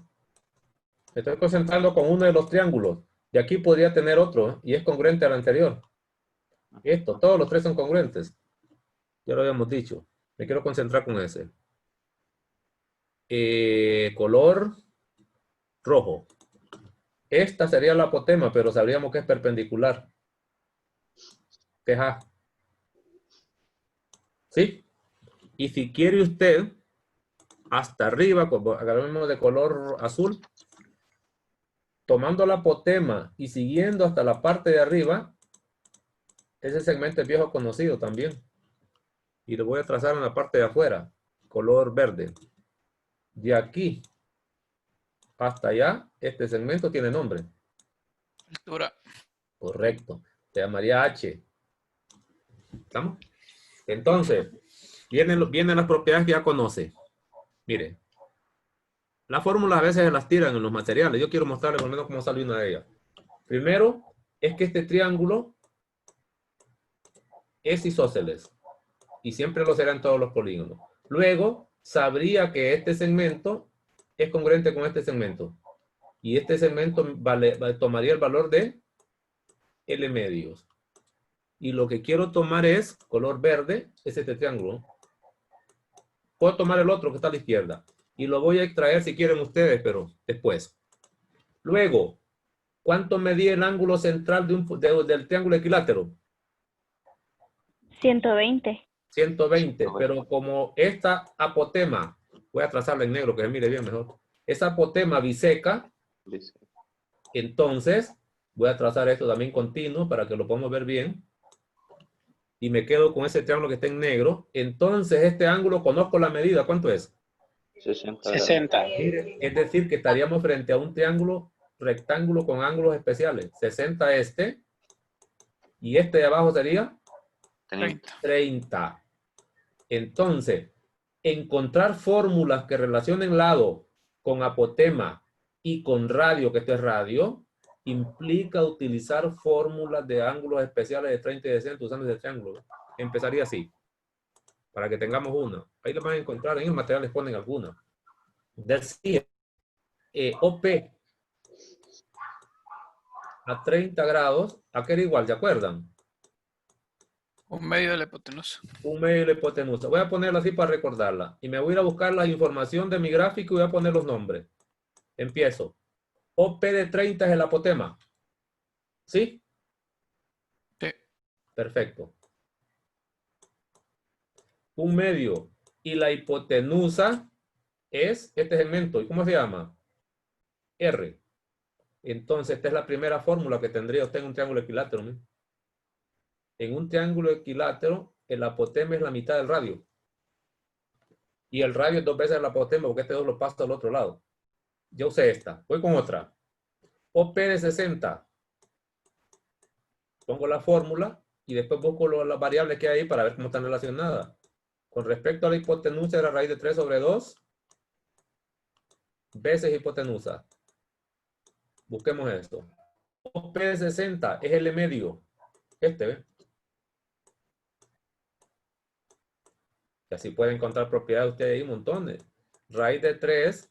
Me estoy concentrando con uno de los triángulos. Y aquí podría tener otro, y es congruente al anterior. Esto, todos los tres son congruentes. Ya lo habíamos dicho. Me quiero concentrar con ese. Color rojo. Esta sería la apotema, pero sabríamos que es perpendicular. Que es A. ¿Sí? Y si quiere usted, hasta arriba, agarramos de color azul, tomando la apotema y siguiendo hasta la parte de arriba, ese segmento es viejo conocido también. Y lo voy a trazar en la parte de afuera, color verde. De aquí hasta allá, este segmento tiene nombre. Altura. Correcto. Se llamaría H. ¿Estamos? Entonces, vienen las propiedades que ya conoce. Mire. Las fórmulas a veces se las tiran en los materiales. Yo quiero mostrarle por lo menos cómo sale una de ellas. Primero, es que este triángulo es isósceles. Y siempre lo será en todos los polígonos. Luego, sabría que este segmento es congruente con este segmento. Y este segmento tomaría el valor de L medios. Y lo que quiero tomar es, color verde, es este triángulo. Puedo tomar el otro que está a la izquierda. Y lo voy a extraer si quieren ustedes, pero después. Luego, ¿cuánto medía el ángulo central del triángulo equilátero? 120. 120, pero como esta apotema, voy a trazarla en negro que se mire bien mejor. Esa apotema biseca, entonces voy a trazar esto también continuo para que lo podamos ver bien. Y me quedo con ese triángulo que está en negro. Entonces este ángulo, conozco la medida, ¿cuánto es? 60. Mire, es decir, que estaríamos frente a un triángulo rectángulo con ángulos especiales. 60 este. Y este de abajo sería 30. 30. Entonces, encontrar fórmulas que relacionen lado con apotema y con radio, que esto es radio, implica utilizar fórmulas de ángulos especiales de 30 y de 60 usando ese triángulo. Empezaría así. Para que tengamos una. Ahí lo van a encontrar, en el material les ponen alguna. Decía, OP a 30 grados, ¿a qué era igual? ¿Se acuerdan? Un medio de la hipotenusa. Un medio de la hipotenusa. Voy a ponerla así para recordarla. Y me voy a ir a buscar la información de mi gráfico y voy a poner los nombres. Empiezo. OP de 30 es el apotema. ¿Sí? Sí. Perfecto. Un medio y la hipotenusa es este segmento. ¿Y cómo se llama? R. Entonces, esta es la primera fórmula que tendría usted en un triángulo equilátero. ¿no? En un triángulo equilátero, el apotema es la mitad del radio. Y el radio es 2 veces el apotema, porque este 2 lo pasa al otro lado. Yo usé esta. Voy con otra. OP de 60. Pongo la fórmula y después busco las variables que hay ahí para ver cómo están relacionadas. Con respecto a la hipotenusa, era raíz de 3 sobre 2 veces hipotenusa. Busquemos esto. P de 60 es el medio. Este, ¿ve? Y así puede encontrar propiedades ustedes ahí montones. Raíz de 3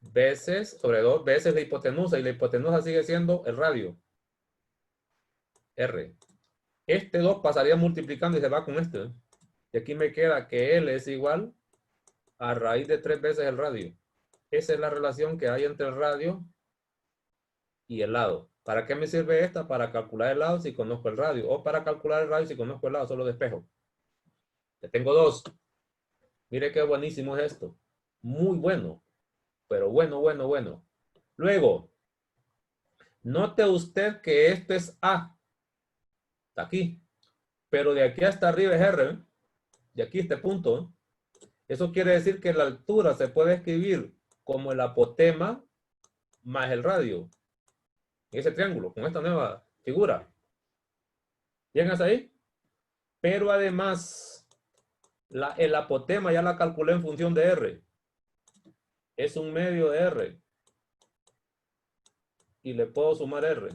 veces sobre 2 veces la hipotenusa. Y la hipotenusa sigue siendo el radio. R. Este 2 pasaría multiplicando y se va con este, ¿eh? Y aquí me queda que L es igual a raíz de 3 veces el radio. Esa es la relación que hay entre el radio y el lado. ¿Para qué me sirve esta? Para calcular el lado si conozco el radio. O para calcular el radio si conozco el lado, solo despejo. Ya tengo 2. Mire qué buenísimo es esto. Muy bueno. Pero bueno, bueno, bueno. Luego, note usted que esto es A. Está aquí. Pero de aquí hasta arriba es R. ¿Eh? De aquí este punto. ¿Eh? Eso quiere decir que la altura se puede escribir como el apotema más el radio. En ese triángulo, con esta nueva figura. ¿Bien hasta ahí? Pero además, el apotema ya la calculé en función de R. Es un medio de R. Y le puedo sumar R.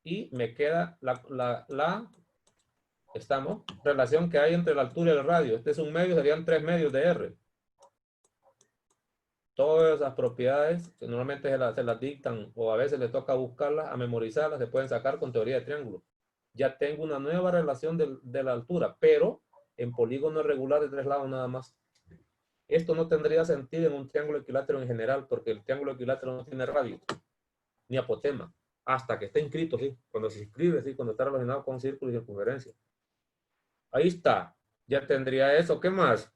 Y me queda la relación que hay entre la altura y el radio. Este es un medio, serían 3 medios de R. Todas esas propiedades que normalmente se las dictan o a veces le toca buscarlas, a memorizarlas, se pueden sacar con teoría de triángulo. Ya tengo una nueva relación de la altura, pero en polígono regular de 3 lados nada más. Esto no tendría sentido en un triángulo equilátero en general, porque el triángulo equilátero no tiene radio, ni apotema, hasta que esté inscrito, ¿sí? Cuando se inscribe, ¿sí? Cuando está relacionado con círculo y circunferencia. Ahí está. Ya tendría eso. ¿Qué más?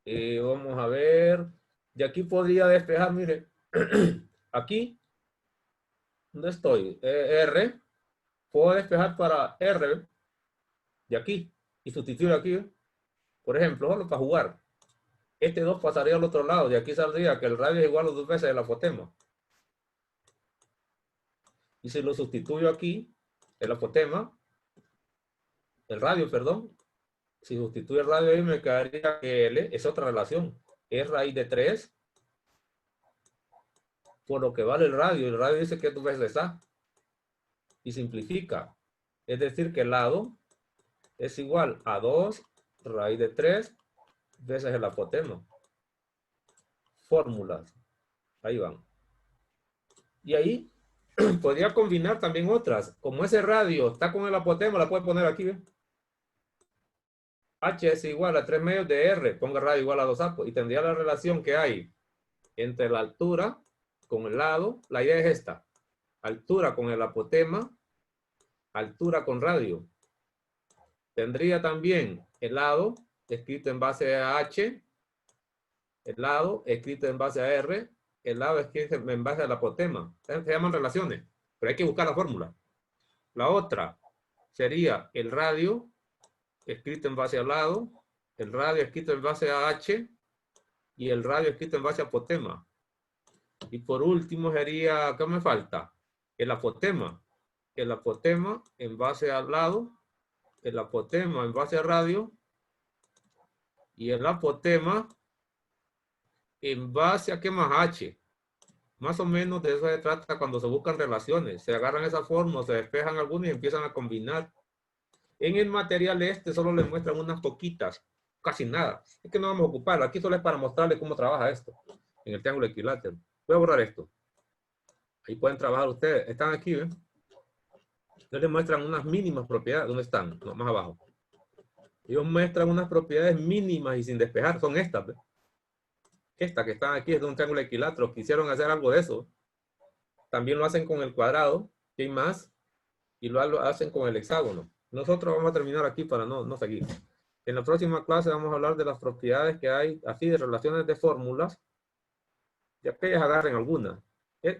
Vamos a ver. De aquí podría despejar, mire. Aquí. ¿Dónde estoy? R. Puedo despejar para R. De aquí. Y sustituir aquí. Por ejemplo, solo para jugar. Este 2 pasaría al otro lado. De aquí saldría que el radio es igual a 2 veces el apotema. Y si lo sustituyo aquí, el apotema, el radio, perdón. Si sustituyo el radio ahí me quedaría que L es otra relación. Es raíz de 3 por lo que vale el radio. El radio dice que 2 veces A. Y simplifica. Es decir, que el lado es igual a 2 raíz de 3 veces el apotema. Fórmulas. Ahí van. Y ahí podría combinar también otras. Como ese radio está con el apotema, la puede poner aquí. ¿Ve? H es igual a 3 medios de R. Ponga radio igual a 2A. Y tendría la relación que hay entre la altura con el lado. La idea es esta. Altura con el apotema. Altura con radio. Tendría también el lado escrito en base a H. El lado escrito en base a R. El lado escrito en base al apotema. Se llaman relaciones. Pero hay que buscar la fórmula. La otra sería el radio escrito en base al lado, el radio escrito en base a H y el radio escrito en base a apotema. Y por último sería, ¿qué me falta? El apotema. El apotema en base al lado, el apotema en base a radio y el apotema en base a ¿qué más? H. Más o menos de eso se trata cuando se buscan relaciones. Se agarran esa forma, se despejan algunas y empiezan a combinar. En el material este solo les muestran unas poquitas, casi nada. Es que no vamos a ocuparlo. Aquí solo es para mostrarles cómo trabaja esto en el triángulo equilátero. Voy a borrar esto. Ahí pueden trabajar ustedes. Están aquí, ¿ven? Ellos les muestran unas mínimas propiedades. ¿Dónde están? No, más abajo. Ellos muestran unas propiedades mínimas y sin despejar. Son estas, ¿ven? Estas que están aquí es de un triángulo equilátero. Quisieron hacer algo de eso. También lo hacen con el cuadrado. Y hay más. Y lo hacen con el hexágono. Nosotros vamos a terminar aquí para no seguir. En la próxima clase vamos a hablar de las propiedades que hay, así de relaciones de fórmulas. Ya que ellas agarren algunas.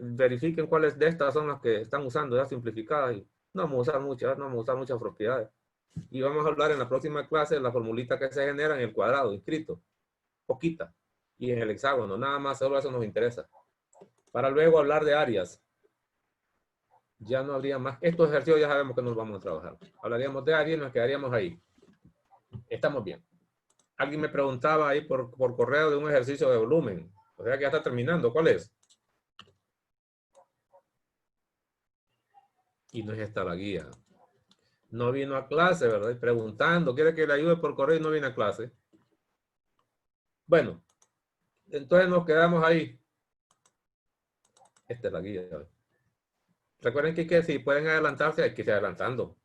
Verifiquen cuáles de estas son las que están usando ya simplificadas. Y no vamos a usar muchas, no vamos a usar muchas propiedades. Y vamos a hablar en la próxima clase de la formulita que se genera en el cuadrado inscrito. Poquita. Y en el hexágono. Nada más, solo eso nos interesa. Para luego hablar de áreas. Ya no habría más. Estos ejercicios ya sabemos que nos vamos a trabajar. Hablaríamos de área y nos quedaríamos ahí. Estamos bien. Alguien me preguntaba ahí por correo de un ejercicio de volumen. O sea que ya está terminando. ¿Cuál es? Y no es esta la guía. No vino a clase, ¿verdad? Y preguntando, quiere que le ayude por correo y no viene a clase. Bueno, entonces nos quedamos ahí. Esta es la guía. Recuerden que si pueden adelantarse, hay que ir adelantando.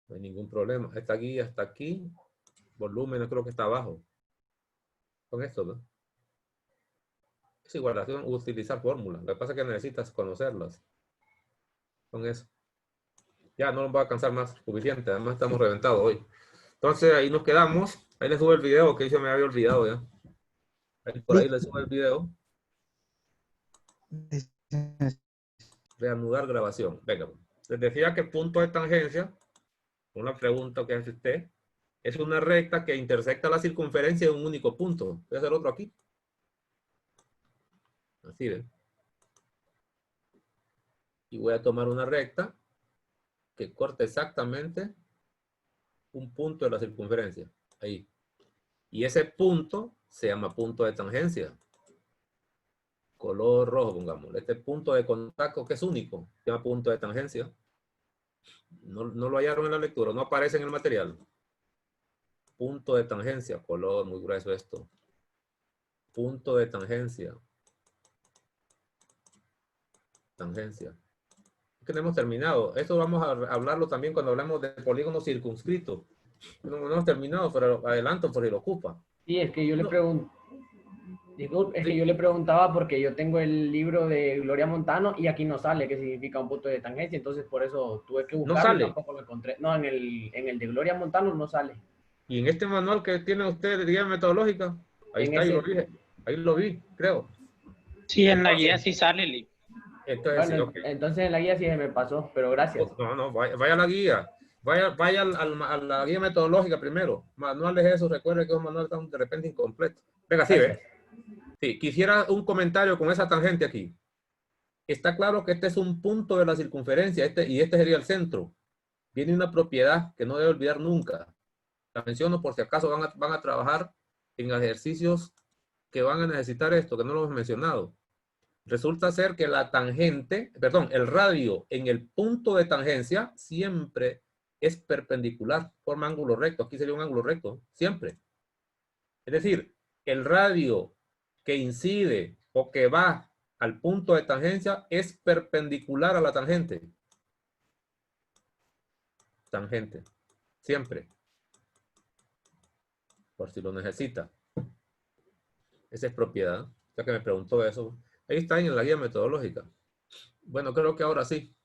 No hay ningún problema. Esta guía está aquí. Volumen, no creo que está abajo. Con esto, ¿no? Es igualación, utilizar fórmulas. Lo que pasa es que necesitas conocerlas. Con eso. Ya no nos voy a cansar más. Suficiente. Además estamos reventados hoy. Entonces ahí nos quedamos. Ahí les subo el video que yo me había olvidado ya. Ahí, por ahí les subo el video. Reanudar grabación. Venga. Les decía que punto de tangencia, una pregunta que hace usted, es una recta que intersecta la circunferencia de un único punto. Voy a hacer otro aquí. Así ven. Y voy a tomar una recta que corta exactamente un punto de la circunferencia. Ahí. Y ese punto se llama punto de tangencia. Color rojo, pongamos. Este punto de contacto que es único, se llama punto de tangencia. No lo hallaron en la lectura, no aparece en el material. Punto de tangencia, color muy grueso esto. Punto de tangencia. Tangencia. Es que no hemos terminado. Esto vamos a hablarlo también cuando hablamos de polígono circunscrito. No hemos terminado, pero adelanto por si lo ocupa. Sí, es que yo le pregunto. Disculpe, es que yo le preguntaba porque yo tengo el libro de Gloria Montano y aquí no sale qué significa un punto de tangencia, entonces por eso tuve que buscarlo. ¿No sale? Y tampoco lo encontré. No, en el de Gloria Montano no sale. Y en este manual que tiene usted de guía metodológica, ahí En está, ese- ahí lo vi, creo. Sí, en la guía sí sale, Lee. Entonces, Bueno, sí, ok. entonces en la guía sí se me pasó, pero gracias. No, vaya a la guía. Vaya a la guía metodológica primero. Manuales esos, recuerde que los manuales están de repente incompletos. Venga, sí, Gracias. ve. Sí, quisiera un comentario con esa tangente aquí. Está claro que este es un punto de la circunferencia, y este sería el centro. Viene una propiedad que no debe olvidar nunca. La menciono por si acaso van a trabajar en ejercicios que van a necesitar esto, que no lo hemos mencionado. Resulta ser que la tangente, perdón, el radio en el punto de tangencia siempre es perpendicular, forma ángulo recto. Aquí sería un ángulo recto, siempre. Es decir, el radio que incide o que va al punto de tangencia es perpendicular a la tangente. Tangente, siempre. Por si lo necesita. Esa es propiedad. Ya que me preguntó eso. Ahí está en la guía metodológica. Bueno, creo que ahora sí.